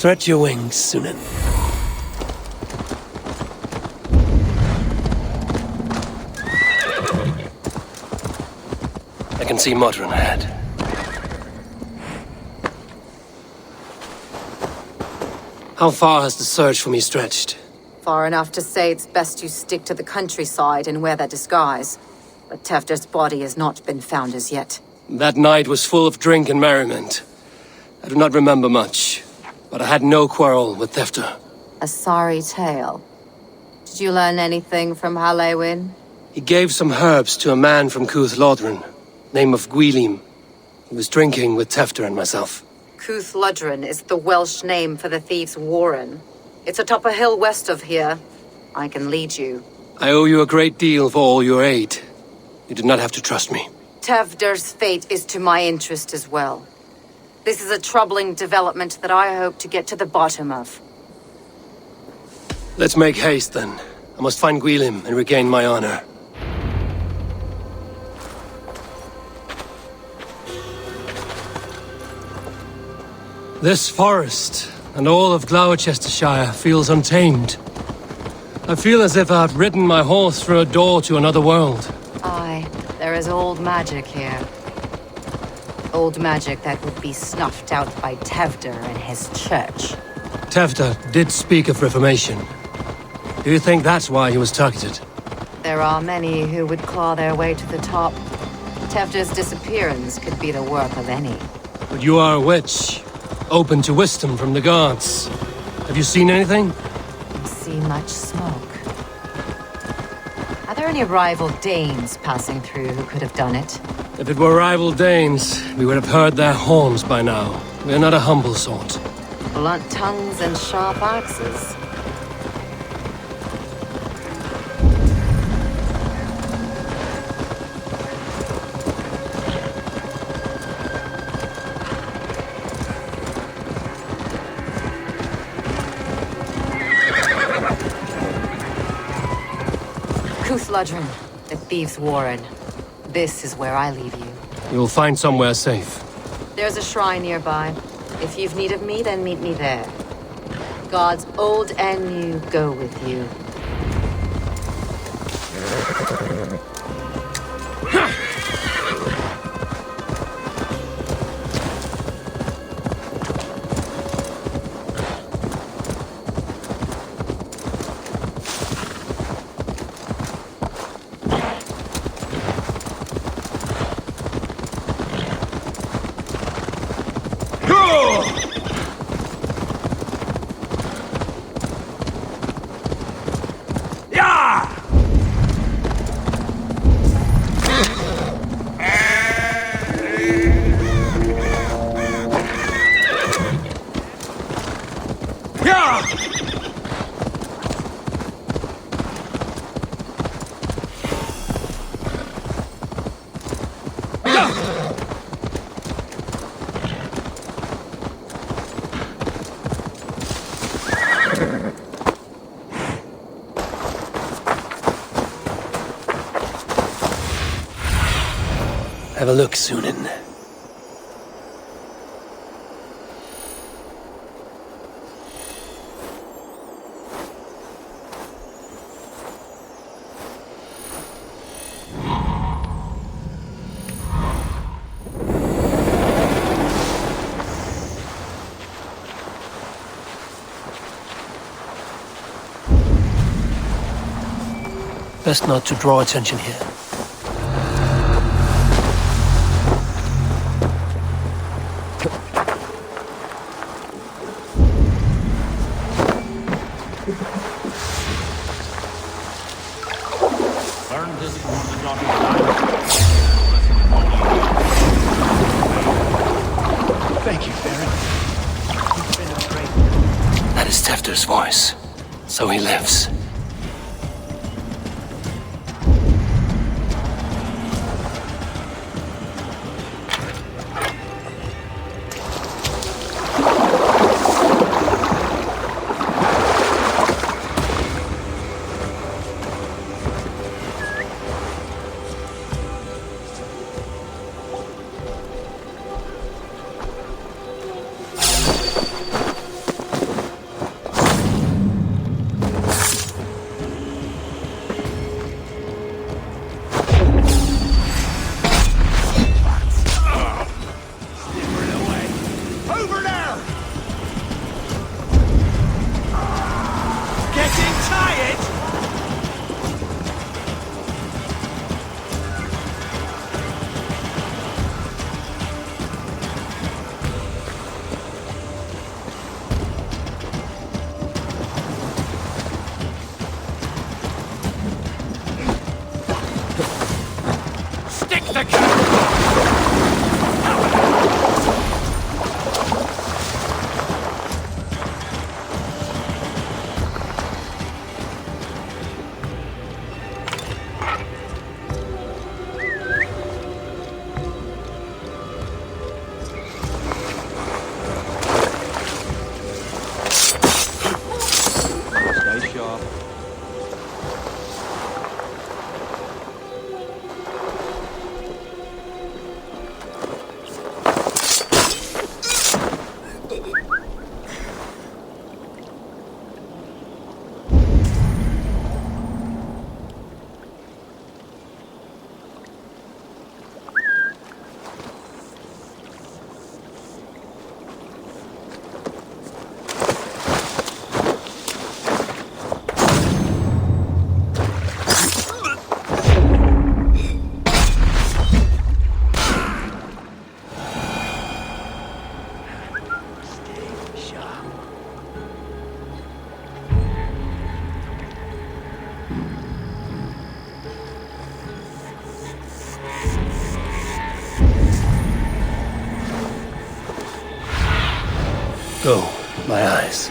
Stretch your wings, Sunan. I can see Modron ahead. How far has the search for me stretched? Far enough to say it's best you stick to the countryside and wear that disguise. But Tefder's body has not been found as yet. That night was full of drink and merriment. I do not remember much, but I had no quarrel with Tefder. A sorry tale. Did you learn anything from Halewin? He gave some herbs to a man from Cuth Lodren, name of Gwylim. He was drinking with Tefder and myself. Cuth Lodren is the Welsh name for the thieves' warren. It's atop a hill west of here. I can lead you. I owe you a great deal for all your aid. You did not have to trust me. Tefder's fate is to my interest as well. This is a troubling development that I hope to get to the bottom of. Let's make haste, then. I must find Gwylim and regain my honor. This forest and all of Glowecestrescire feels untamed. I feel as if I've ridden my horse through a door to another world. Aye, there is old magic here. Old magic that would be snuffed out by Tefder and his church. Tefder did speak of reformation. Do you think that's why he was targeted? There are many who would claw their way to the top. Tefder's disappearance could be the work of any. But you are a witch, open to wisdom from the gods. Have you seen anything? See much smoke. Are there any rival Danes passing through who could have done it? If it were rival Danes, we would have heard their horns by now. We are not a humble sort. Blunt tongues and sharp axes. Cuth Lodren, the thieves' warren. This is where I leave you. You'll find somewhere safe. There's a shrine nearby. If you've need of me, then meet me there. Gods old and new go with you. Have a look, Sunan. Best not to draw attention here. Thank you, Baron. You've been a great... That is Tefder's voice. So he lives. Stay sharp. Go, my eyes.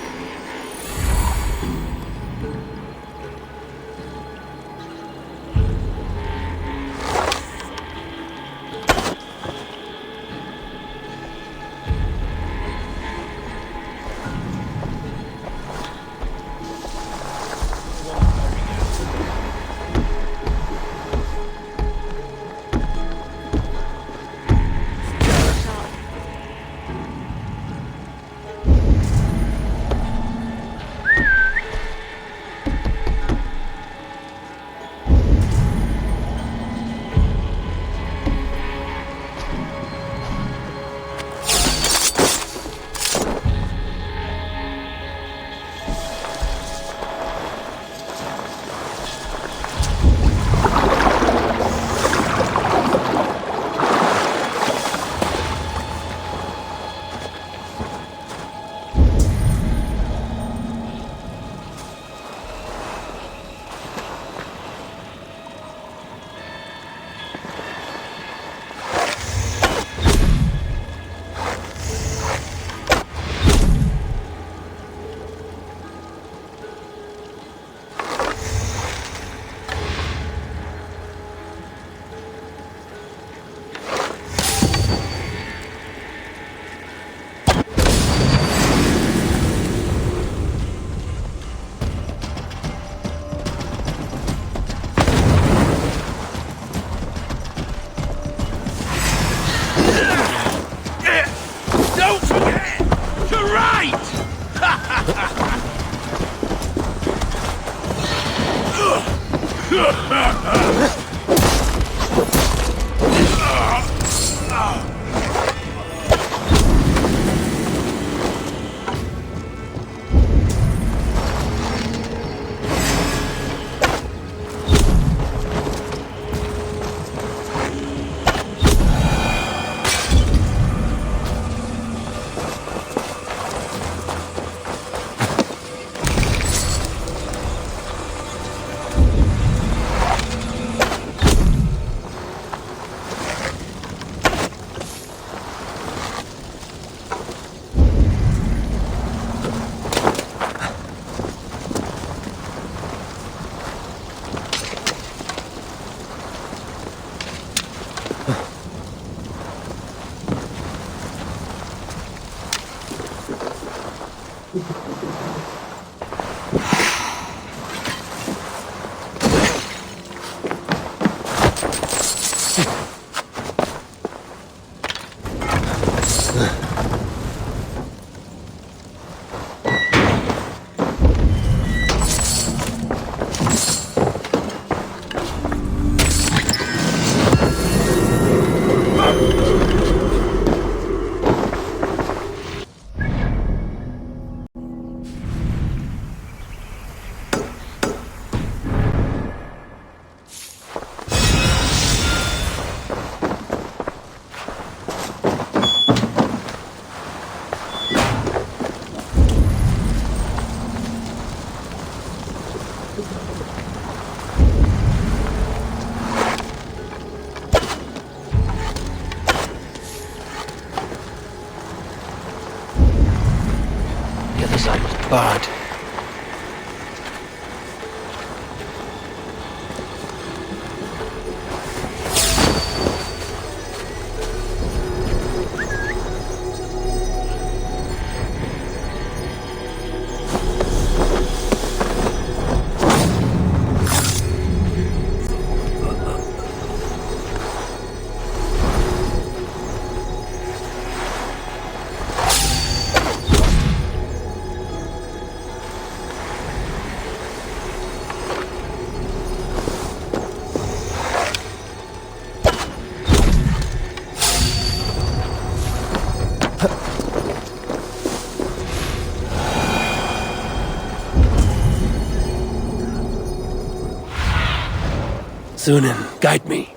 Don't forget to write! bard. Sunan, guide me.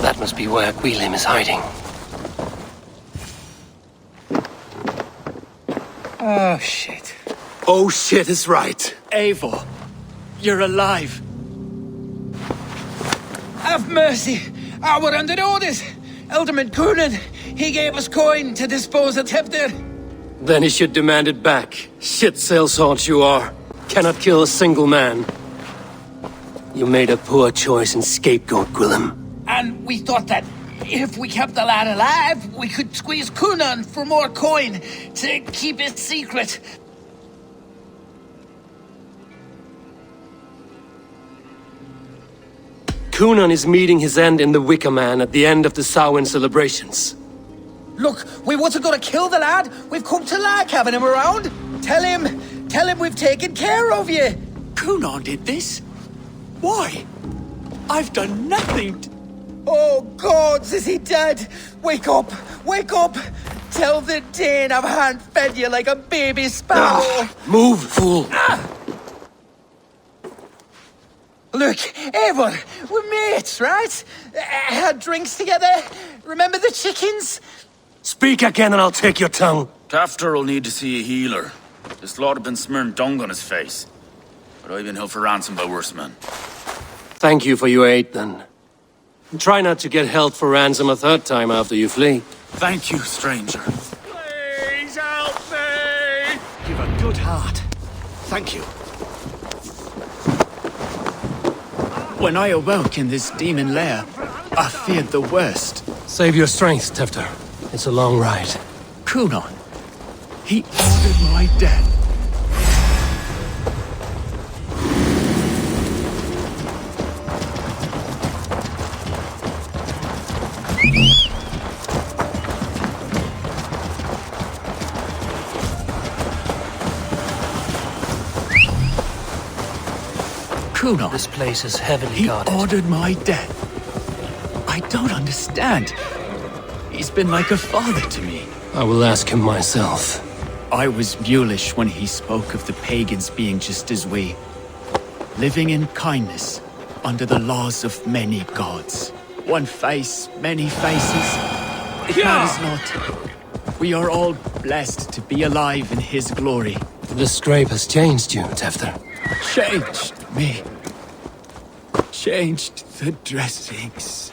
That must be where Gwilym is hiding. Oh, shit. Oh shit is right. Eivor, you're alive. Have mercy. We're under orders. Alderman Coonan, he gave us coin to dispose of Templar. Then he should demand it back. Shit sales haunt you are. Cannot kill a single man. You made a poor choice in scapegoat, Gwilym. And we thought that if we kept the lad alive, we could squeeze Coonan for more coin to keep it secret. Coonan is meeting his end in the Wicker Man at the end of the Samhain celebrations. Look, we wasn't gonna kill the lad. We've come to like having him around. Tell him we've taken care of you. Coonan did this? Why? I've done nothing. Oh, gods, is he dead? Wake up! Wake up! Tell the Dane I've hand-fed you like a baby sparrow. Move, fool! Look, Eivor, we're mates, right? Had drinks together. Remember the chickens? Speak again and I'll take your tongue. Tafter will need to see a healer. This lot have been smearing dung on his face. But I've been held for ransom by worse men. Thank you for your aid, then. Try not to get held for ransom a third time after you flee. Thank you, stranger. Please help me! good heart. Thank you. When I awoke in this demon lair, I feared the worst. Save your strength, Tefter. It's a long ride. Kunon. He ordered my death. Kunon. This place is heavily guarded. He ordered my death. I don't understand. He's been like a father to me. I will ask him myself. I was mulish when he spoke of the pagans being just as we. Living in kindness, under the laws of many gods. One face, many faces. It matters not. We are all blessed to be alive in his glory. The scrape has changed you, Tefter. Changed me. Changed the dressings.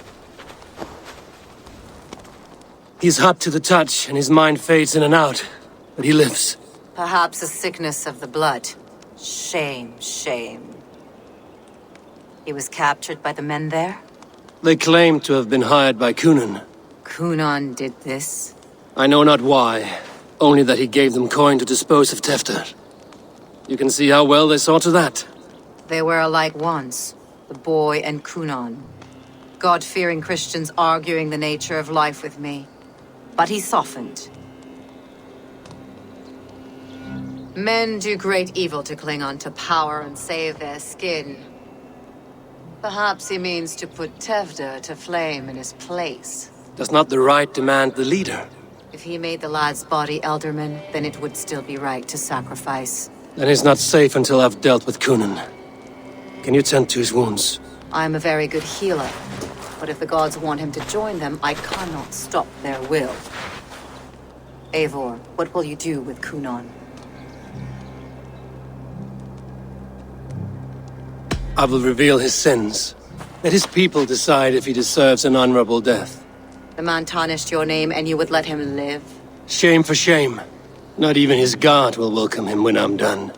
He's hot to the touch, and his mind fades in and out. But he lives. Perhaps a sickness of the blood. Shame, shame. He was captured by the men there? They claim to have been hired by Kunon. Kunon did this? I know not why. Only that he gave them coin to dispose of Tefter. You can see how well they saw to that. They were alike once. The boy and Kunon. God-fearing Christians arguing the nature of life with me. But he softened. Men do great evil to cling on to power and save their skin. Perhaps he means to put Tefter to flame in his place. Does not the right demand the leader? If he made the lad's body Elderman, then it would still be right to sacrifice. Then he's not safe until I've dealt with Kunon. Can you tend to his wounds? I am a very good healer. But if the gods want him to join them, I cannot stop their will. Eivor, what will you do with Kunon? I will reveal his sins. Let his people decide if he deserves an honorable death. The man tarnished your name and you would let him live? Shame for shame. Not even his god will welcome him when I'm done.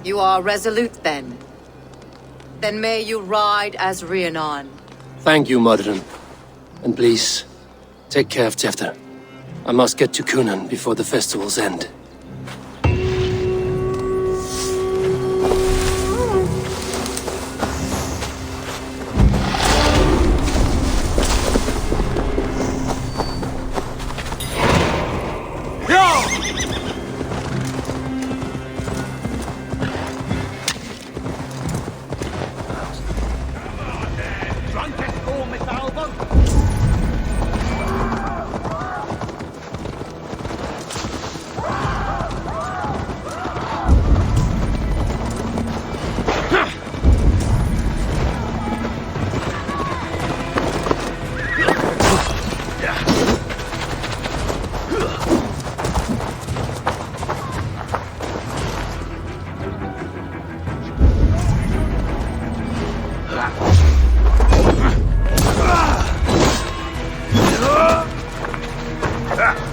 You are resolute then. Then may you ride as Rhiannon. Thank you, Modron. And please, take care of Tefter. I must get to Kunon before the festival's end.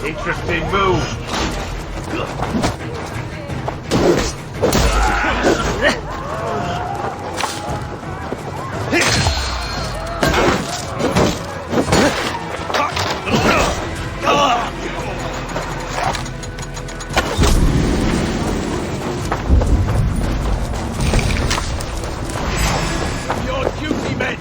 Interesting move. Your duty, men!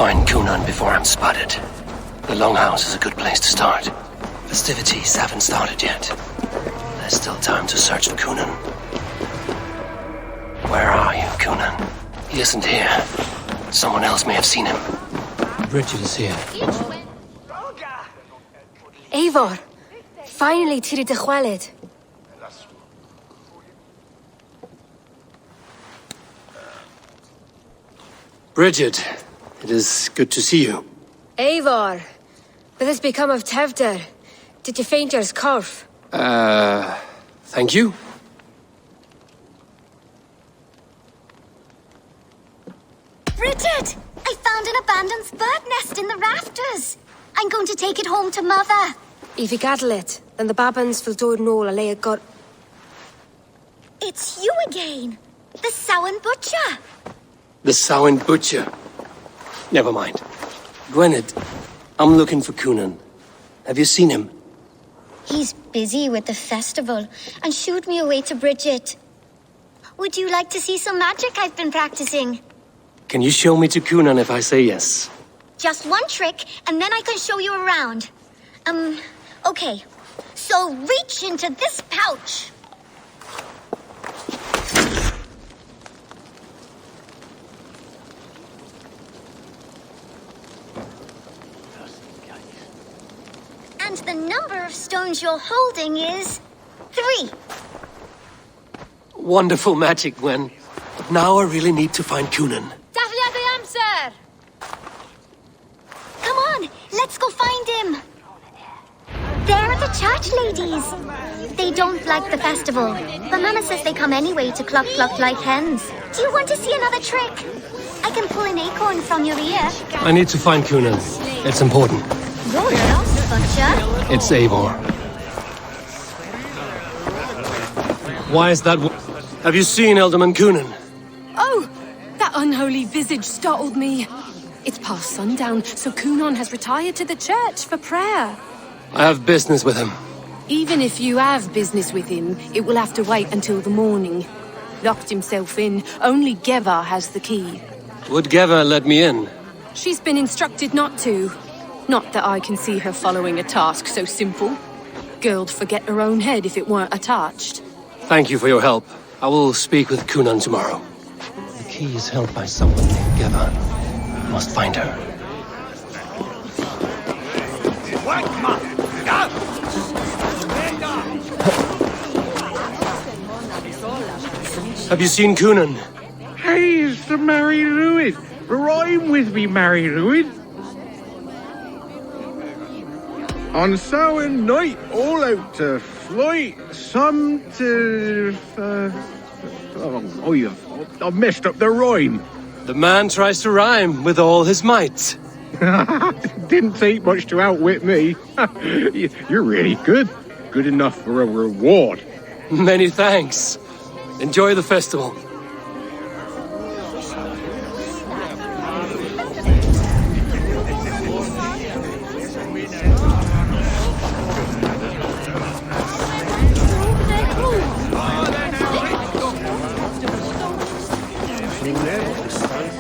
Find Kunon before I'm spotted. The Longhouse is a good place to start. Festivities haven't started yet. There's still time to search for Kunon. Where are you, Kunon? He isn't here. Someone else may have seen him. Bridget is here. Eivor, finally tiri de chwaled. Bridget, it is good to see you. Eivor, But this become of Tevder. Did you faint your scarf? Thank you. Bridget! I found an abandoned bird nest in the rafters. I'm going to take it home to Mother. If you gaddle it, then the babans will do no a lay got. It's you again. The Samhain Butcher. The Samhain Butcher. Never mind. Gwynedd, I'm looking for Coonan. Have you seen him? He's busy with the festival and shooed me away to Bridget. Would you like to see some magic I've been practicing? Can you show me to Coonan if I say yes? Just one trick, and then I can show you around. Okay. So reach into this pouch. And the number of stones you're holding is 3. Wonderful magic, Gwen. But now I really need to find Coonan. Sir. Come on, let's go find him. There are the church ladies. They don't like the festival, but Mama says they come anyway to cluck like hens. Do you want to see another trick? I can pull an acorn from your ear. I need to find Coonan. It's important. You're lost, Butcher. It's Eivor. Why is that? Have you seen Elderman Coonan? Oh! That unholy visage startled me. It's past sundown, so Coonan has retired to the church for prayer. I have business with him. Even if you have business with him, it will have to wait until the morning. Locked himself in. Only Geva has the key. Would Geva let me in? She's been instructed not to. Not that I can see her following a task so simple. Girl'd forget her own head if it weren't attached. Thank you for your help. I will speak with Coonan tomorrow. The key is held by someone named Geva. Must find her. Have you seen Coonan? Hey, it's the Mary Lewis. Rhyme with me, Mary Lewis. On Samhain night, all out to flight, some to... I've messed up the rhyme. The man tries to rhyme with all his might. Didn't take much to outwit me. You're really good. Good enough for a reward. Many thanks. Enjoy the festival.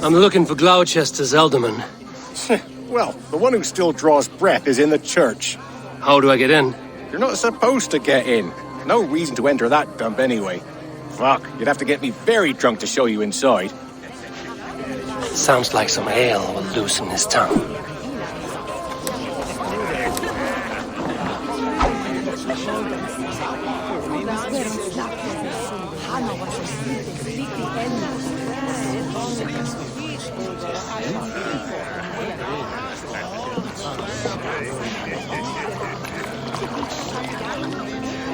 I'm looking for Gloucester's Elderman. Well, the one who still draws breath is in the church. How do I get in? You're not supposed to get in. No reason to enter that dump anyway. Fuck, you'd have to get me very drunk to show you inside. Sounds like some ale will loosen his tongue.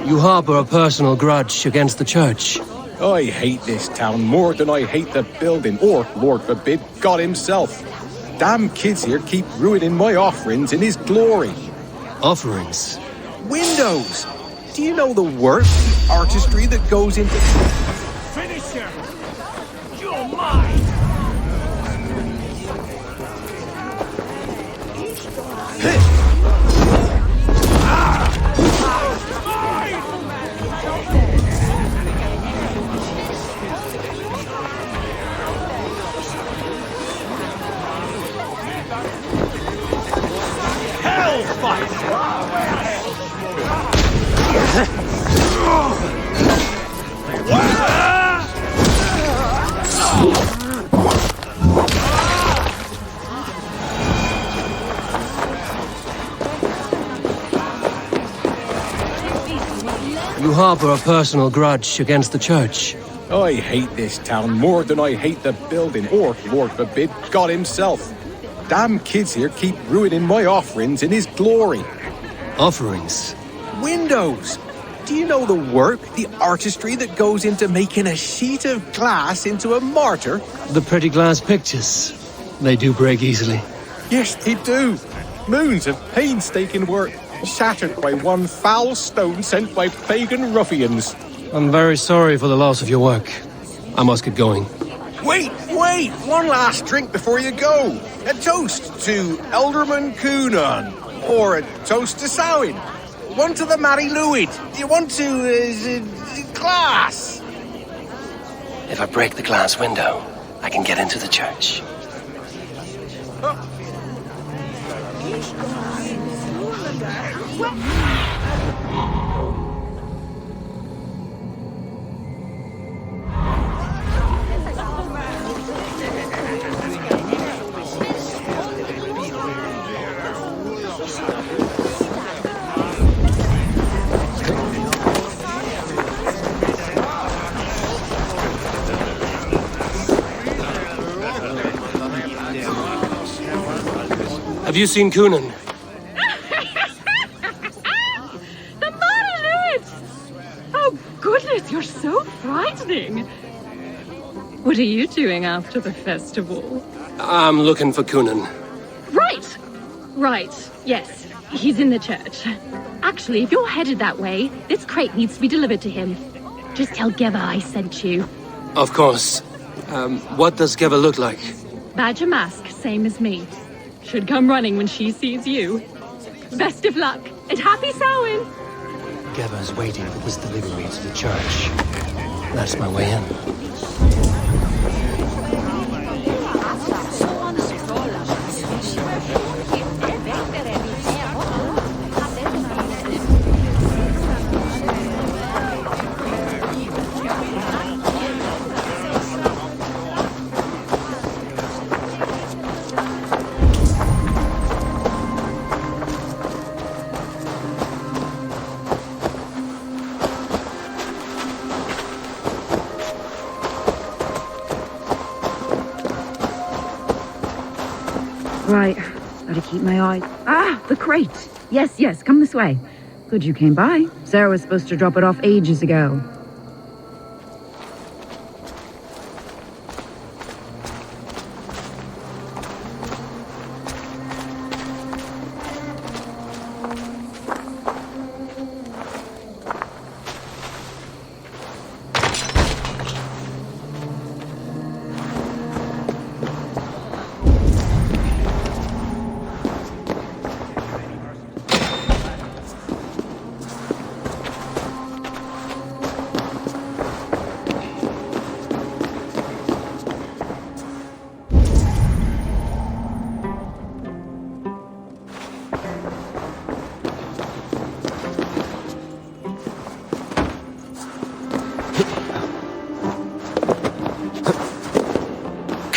You harbor a personal grudge against the church. I hate this town more than I hate the building, or, Lord forbid, God himself. Damn kids here keep ruining my offerings in his glory. Offerings? Windows! Do you know the work, the artistry that goes into... Finish her! You're mine! You harbor a personal grudge against the church. I hate this town more than I hate the building, or, Lord forbid, God himself. Damn kids here keep ruining my offerings in his glory. Offerings? Windows! Do you know the work, the artistry that goes into making a sheet of glass into a mortar? The pretty glass pictures. They do break easily. Yes, they do. Moons of painstaking work, shattered by one foul stone sent by pagan ruffians. I'm very sorry for the loss of your work. I must get going. Wait! One last drink before you go. A toast to Elderman Coonan. Or a toast to Samhain. One to the Mary Lewid. Do you want to, glass? If I break the glass window, I can get into the church. Have you seen Coonan? The monolith! Oh, goodness, you're so frightening. What are you doing after the festival? I'm looking for Coonan. Right, yes. He's in the church. Actually, if you're headed that way, this crate needs to be delivered to him. Just tell Geva I sent you. Of course. What does Geva look like? Badger mask, same as me. Should come running when she sees you. Best of luck, and happy Samhain! Geva's waiting for this delivery to the church. That's my way in. Right, gotta keep my eye. Ah, the crate! Yes, come this way. Good you came by. Sarah was supposed to drop it off ages ago.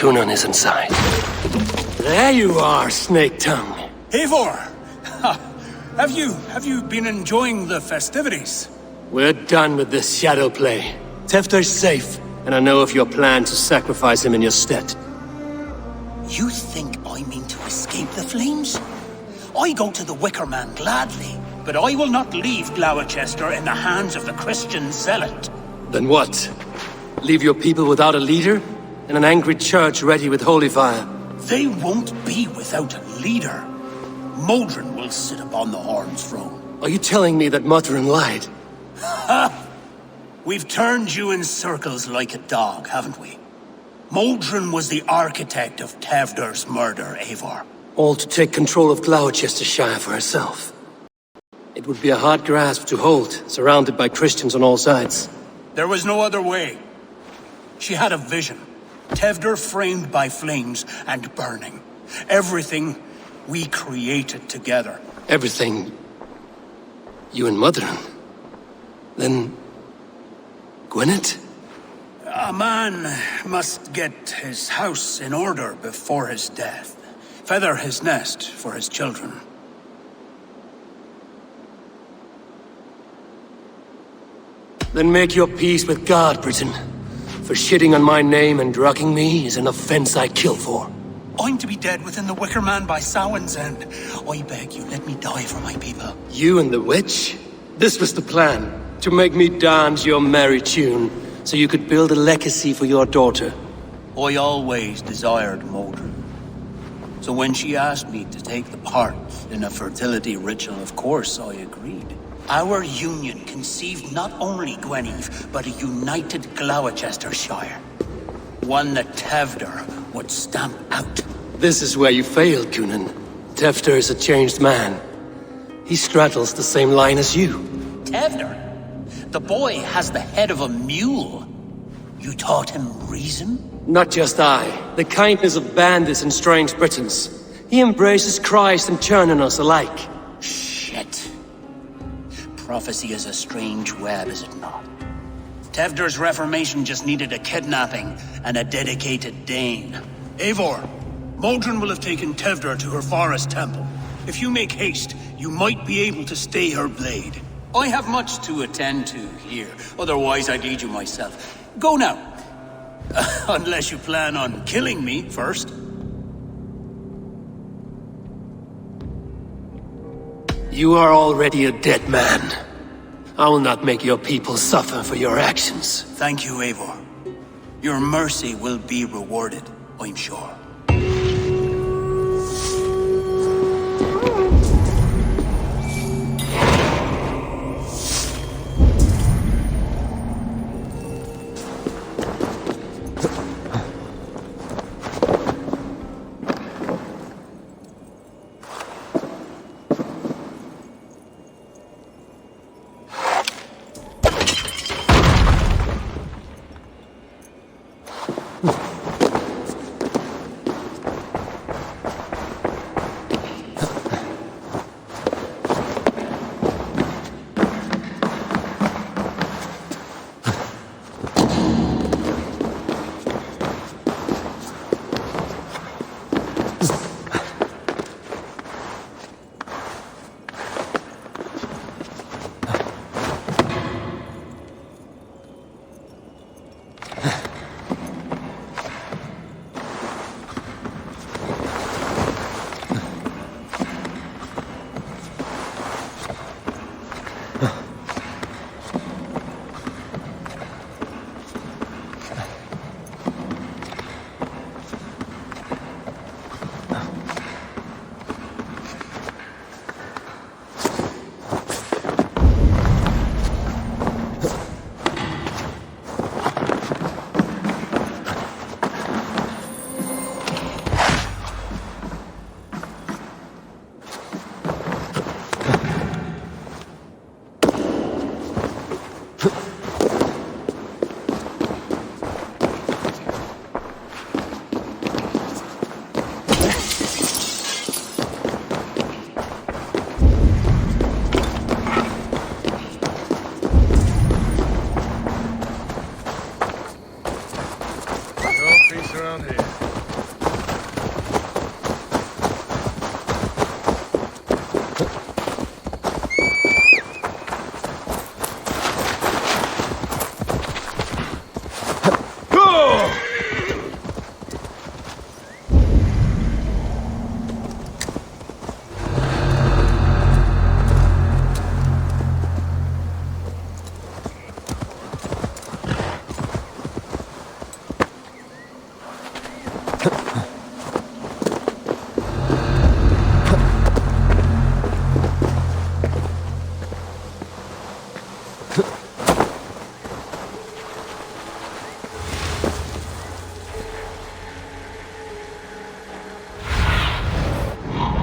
Coonan is inside. There you are, Snake Tongue. Eivor! Have you been enjoying the festivities? We're done with this shadow play. Tefter's safe, and I know of your plan to sacrifice him in your stead. You think I mean to escape the flames? I go to the Wicker Man gladly, but I will not leave Glowecester in the hands of the Christian zealot. Then what? Leave your people without a leader? And an angry church ready with holy fire? They won't be without a leader. Modron will sit upon the Horn's throne. Are you telling me that Modron lied? Ha! We've turned you in circles like a dog, haven't we? Modron was the architect of Tevder's murder, Eivor. All to take control of Gloucestershire for herself. It would be a hard grasp to hold, surrounded by Christians on all sides. There was no other way. She had a vision. Tevder framed by flames and burning. Everything we created together. Everything? You and Modron? Then... Gwyneth? A man must get his house in order before his death. Feather his nest for his children. Then make your peace with God, Britain. For shitting on my name and drugging me is an offense I kill for. I'm to be dead within the Wicker Man by Samhain's end. I beg you, let me die for my people. You and the witch? This was the plan. To make me dance your merry tune, so you could build a legacy for your daughter. I always desired Modron. So when she asked me to take the part in a fertility ritual, of course I agreed. Our union conceived not only Gweneve, but a united Glowecestrescire. One that Tevder would stamp out. This is where you failed, Kunan. Tevder is a changed man. He straddles the same line as you. Tevder? The boy has the head of a mule. You taught him reason? Not just I. The kindness of bandits and strange Britons. He embraces Christ and Churn us alike. Shit. Prophecy is a strange web, is it not? Tevder's reformation just needed a kidnapping and a dedicated Dane. Eivor, Modron will have taken Tevder to her forest temple. If you make haste, you might be able to stay her blade. I have much to attend to here, otherwise I'd lead you myself. Go now. Unless you plan on killing me first. You are already a dead man. I will not make your people suffer for your actions. Thank you, Eivor. Your mercy will be rewarded, I'm sure.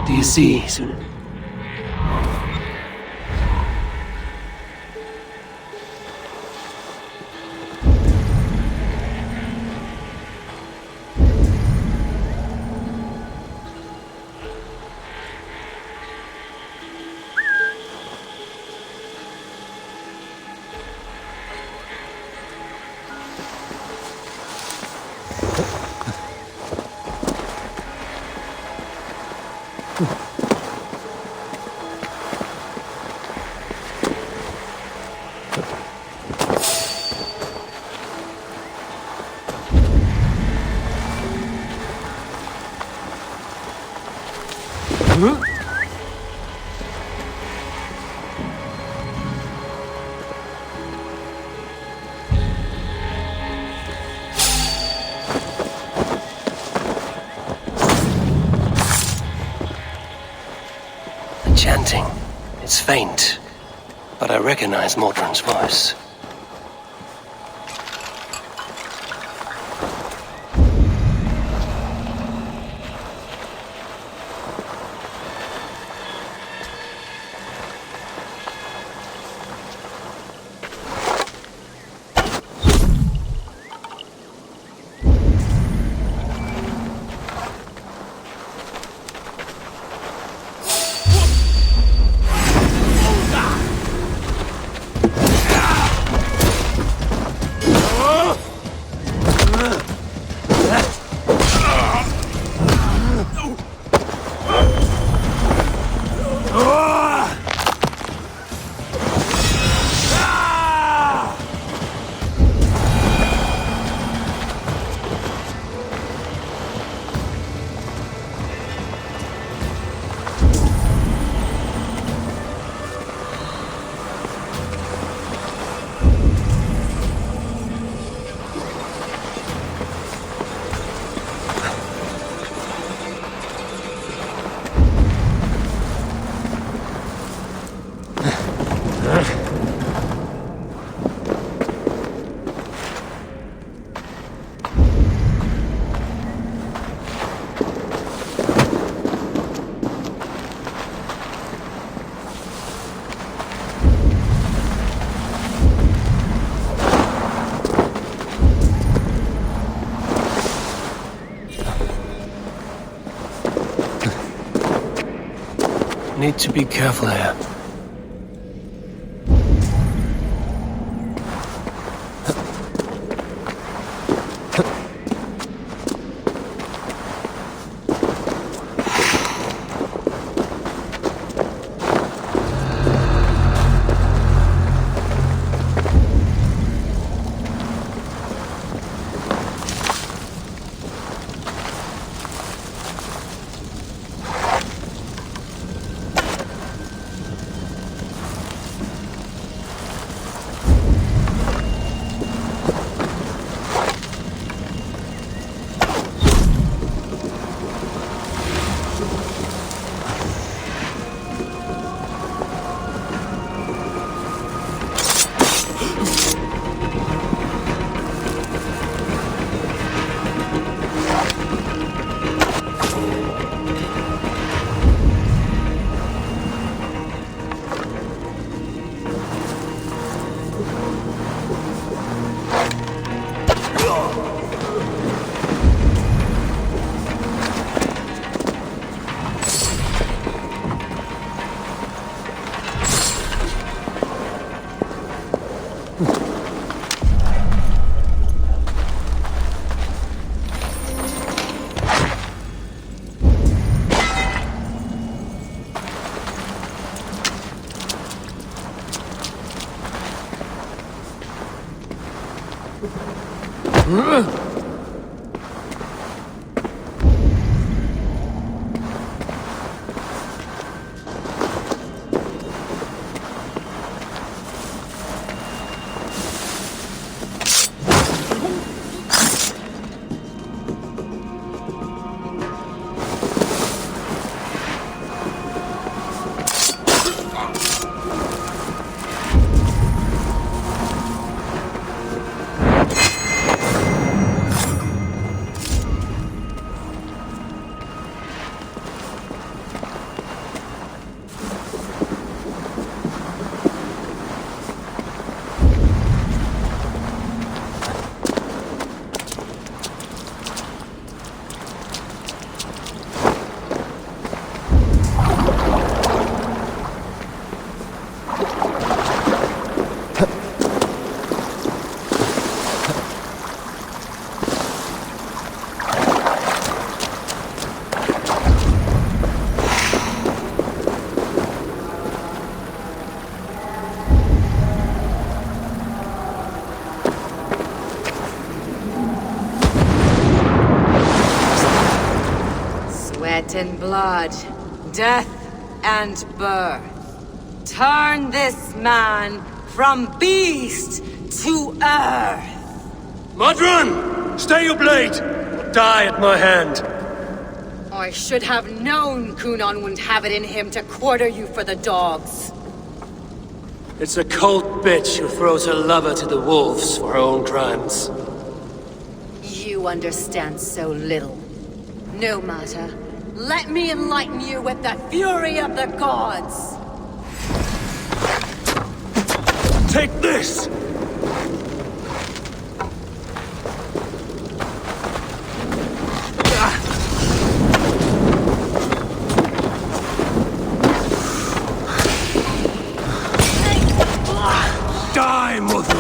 Do you see? chanting. It's faint, but I recognize Mordred's voice. Need to be careful here. And blood, death and birth. Turn this man from beast to earth. Modron! Stay your blade! Or die at my hand. I I should have known Kunan wouldn't have it in him to quarter you for the dogs. It's a cold bitch who throws her lover to the wolves for her own crimes. You understand so little. No matter. Let me enlighten you with the fury of the gods! Take this! Die, mother!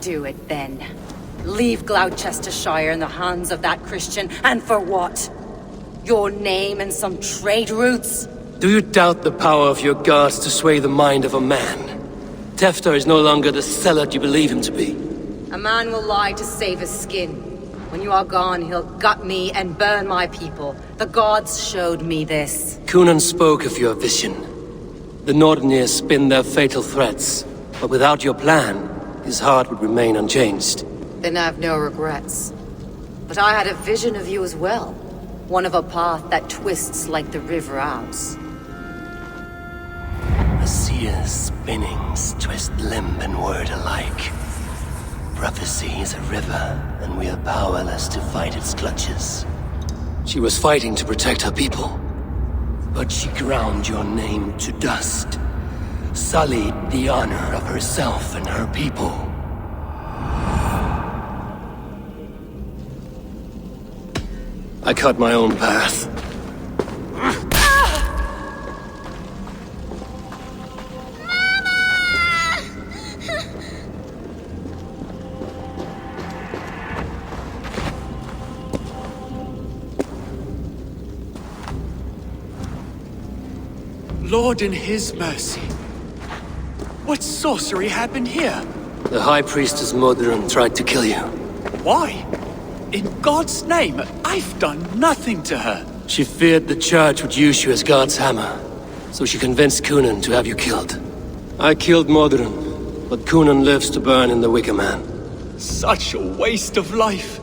Do it then. Leave Glowecestrescire in the hands of that Christian, and for what? Your name and some trade routes? Do you doubt the power of your gods to sway the mind of a man? Teftar is no longer the zealot you believe him to be. A man will lie to save his skin. When you are gone, he'll gut me and burn my people. The gods showed me this. Kunan spoke of your vision. The Nordenir spin their fatal threats, but without your plan, his heart would remain unchanged. Then I have no regrets. But I had a vision of you as well. One of a path that twists like the river Ouse. A seer's spinnings twist limb and word alike. Prophecy is a river, and we are powerless to fight its clutches. She was fighting to protect her people, but she ground your name to dust. Sullied the honor of herself and her people. I cut my own path. Lord in his mercy. What sorcery happened here? The High Priestess Modron tried to kill you. Why? In God's name, I've done nothing to her. She feared the Church would use you as God's hammer, so she convinced Kunan to have you killed. I killed Modron, but Kunan lives to burn in the Wicker Man. Such a waste of life.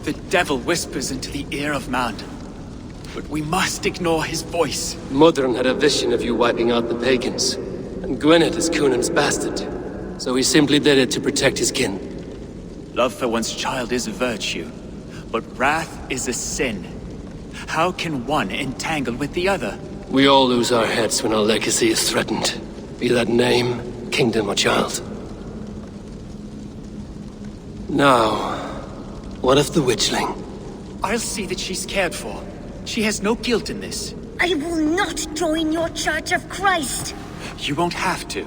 The devil whispers into the ear of man, but we must ignore his voice. Modron had a vision of you wiping out the pagans, and Gwynedd is Kunan's bastard, so he simply did it to protect his kin. Love for one's child is a virtue, but wrath is a sin. How can one entangle with the other? We all lose our heads when our legacy is threatened, be that name, kingdom, or child. Now, what of the witchling? I'll see that she's cared for. She has no guilt in this. I will not join your Church of Christ. You won't have to.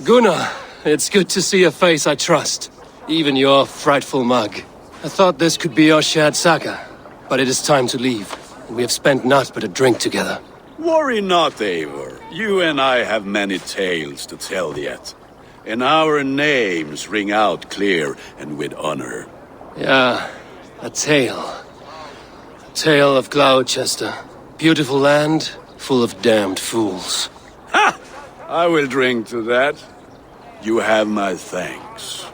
Gunnar, it's good to see a face I trust. Even your frightful mug. I thought this could be our shared saga, but it is time to leave. We have spent naught but a drink together. Worry not, Eivor. You and I have many tales to tell yet. And our names ring out clear and with honor. Yeah, a tale. A tale of Glowecester. Beautiful land, full of damned fools. Ha! I will drink to that. You have my thanks.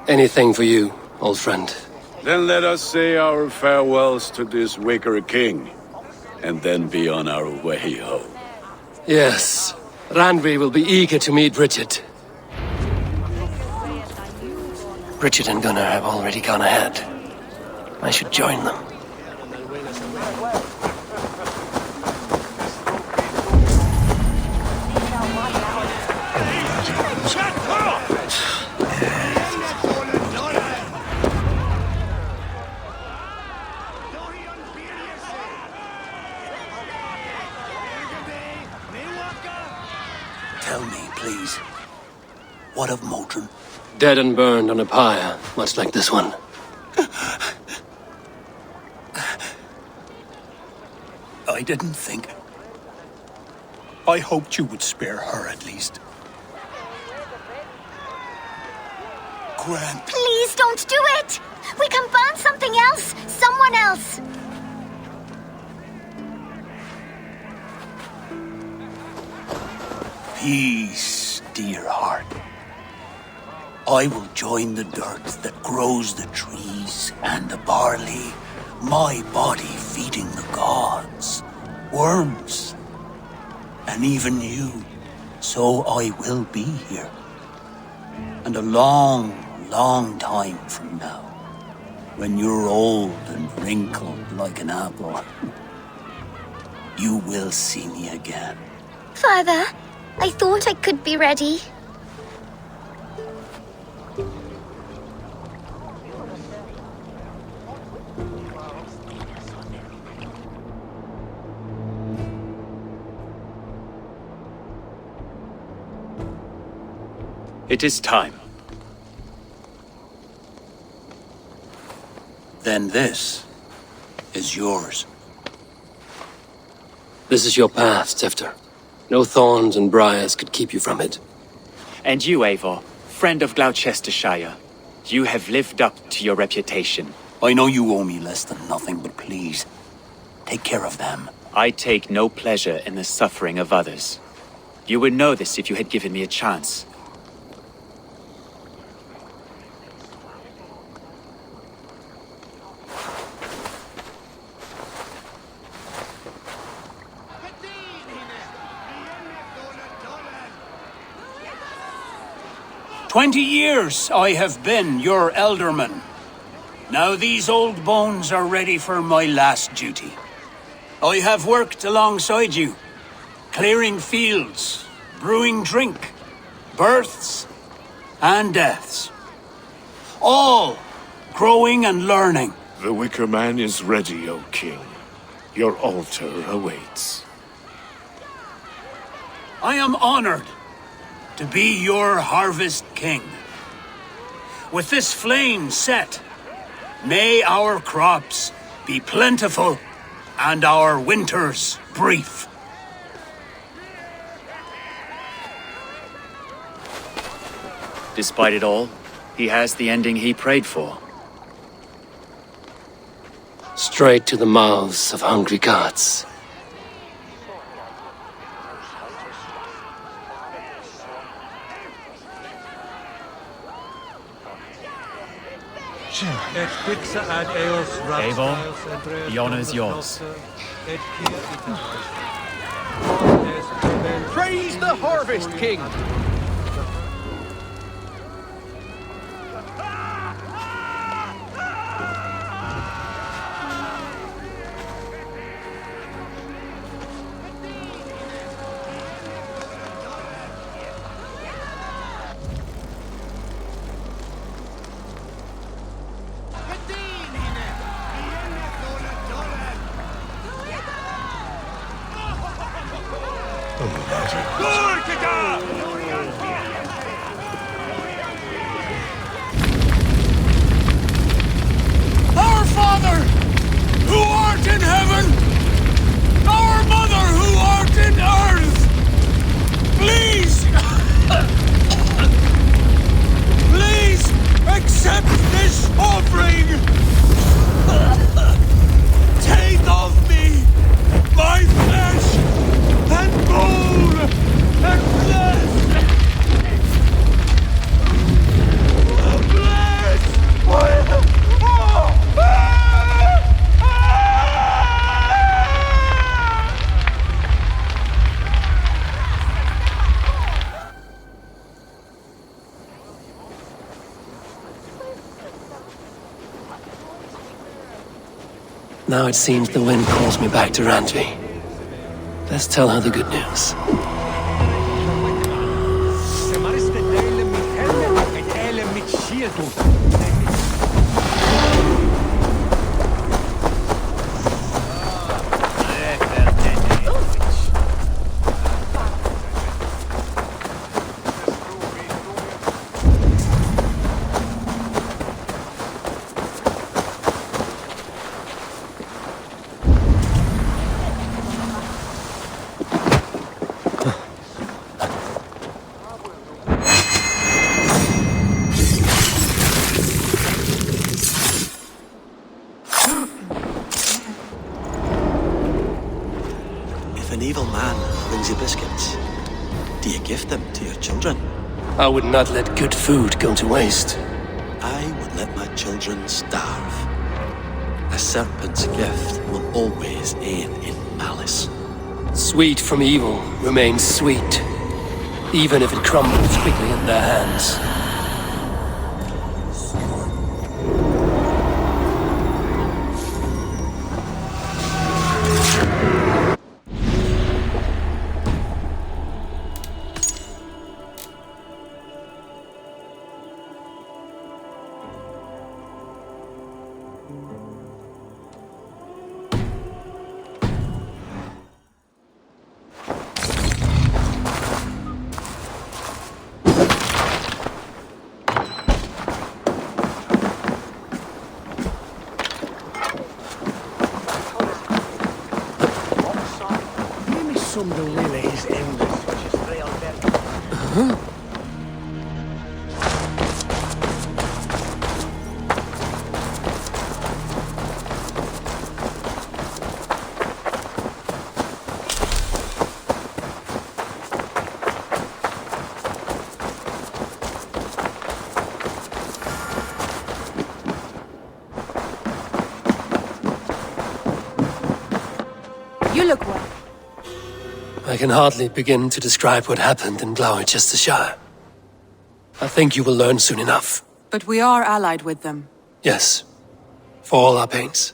Anything for you, old friend. Then let us say our farewells to this Wicker King, and then be on our way home. Yes, Randvi will be eager to meet Bridget. Bridget and Gunnar have already gone ahead. I should join them. Tell me, please. What of Modron? Dead and burned on a pyre, much like this one. I didn't think. I hoped you would spare her at least. Gran. Please don't do it! We can burn something else! Someone else! Peace, dear heart. I will join the dirt that grows the trees and the barley, my body feeding the gods, worms, and even you. So I will be here. And a long, long time from now, when you're old and wrinkled like an apple, you will see me again. Father, I thought I could be ready. It is time. Then this is yours. This is your path, Tifter. No thorns and briars could keep you from it. And you, Eivor, friend of Gloucestershire, you have lived up to your reputation. I know you owe me less than nothing, but please, take care of them. I take no pleasure in the suffering of others. You would know this if you had given me a chance. "20 years I have been your elderman. Now these old bones are ready for my last duty. I have worked alongside you, clearing fields, brewing drink, births and deaths. All growing and learning. The Wicker Man is ready, O King. Your altar awaits. I am honored to be your Harvest King. With this flame set, may our crops be plentiful and our winters brief. Despite it all, he has the ending he prayed for. Straight to the mouths of hungry gods. Eivor, the honor's yours. Praise the Harvest King! Our Father, who art in heaven, our Mother, who art in earth, please, please accept this offering. Take of me my flesh and bone and blood. Now it seems the wind calls me back to Randvi. Let's tell her the good news. I would not let good food go to waste. I would let my children starve. A serpent's gift will always end in malice. Sweet from evil remains sweet, even if it crumbles quickly in their hands. You look well. I can hardly begin to describe what happened in Glowecestrescire. I think you will learn soon enough. But we are allied with them. Yes, for all our pains.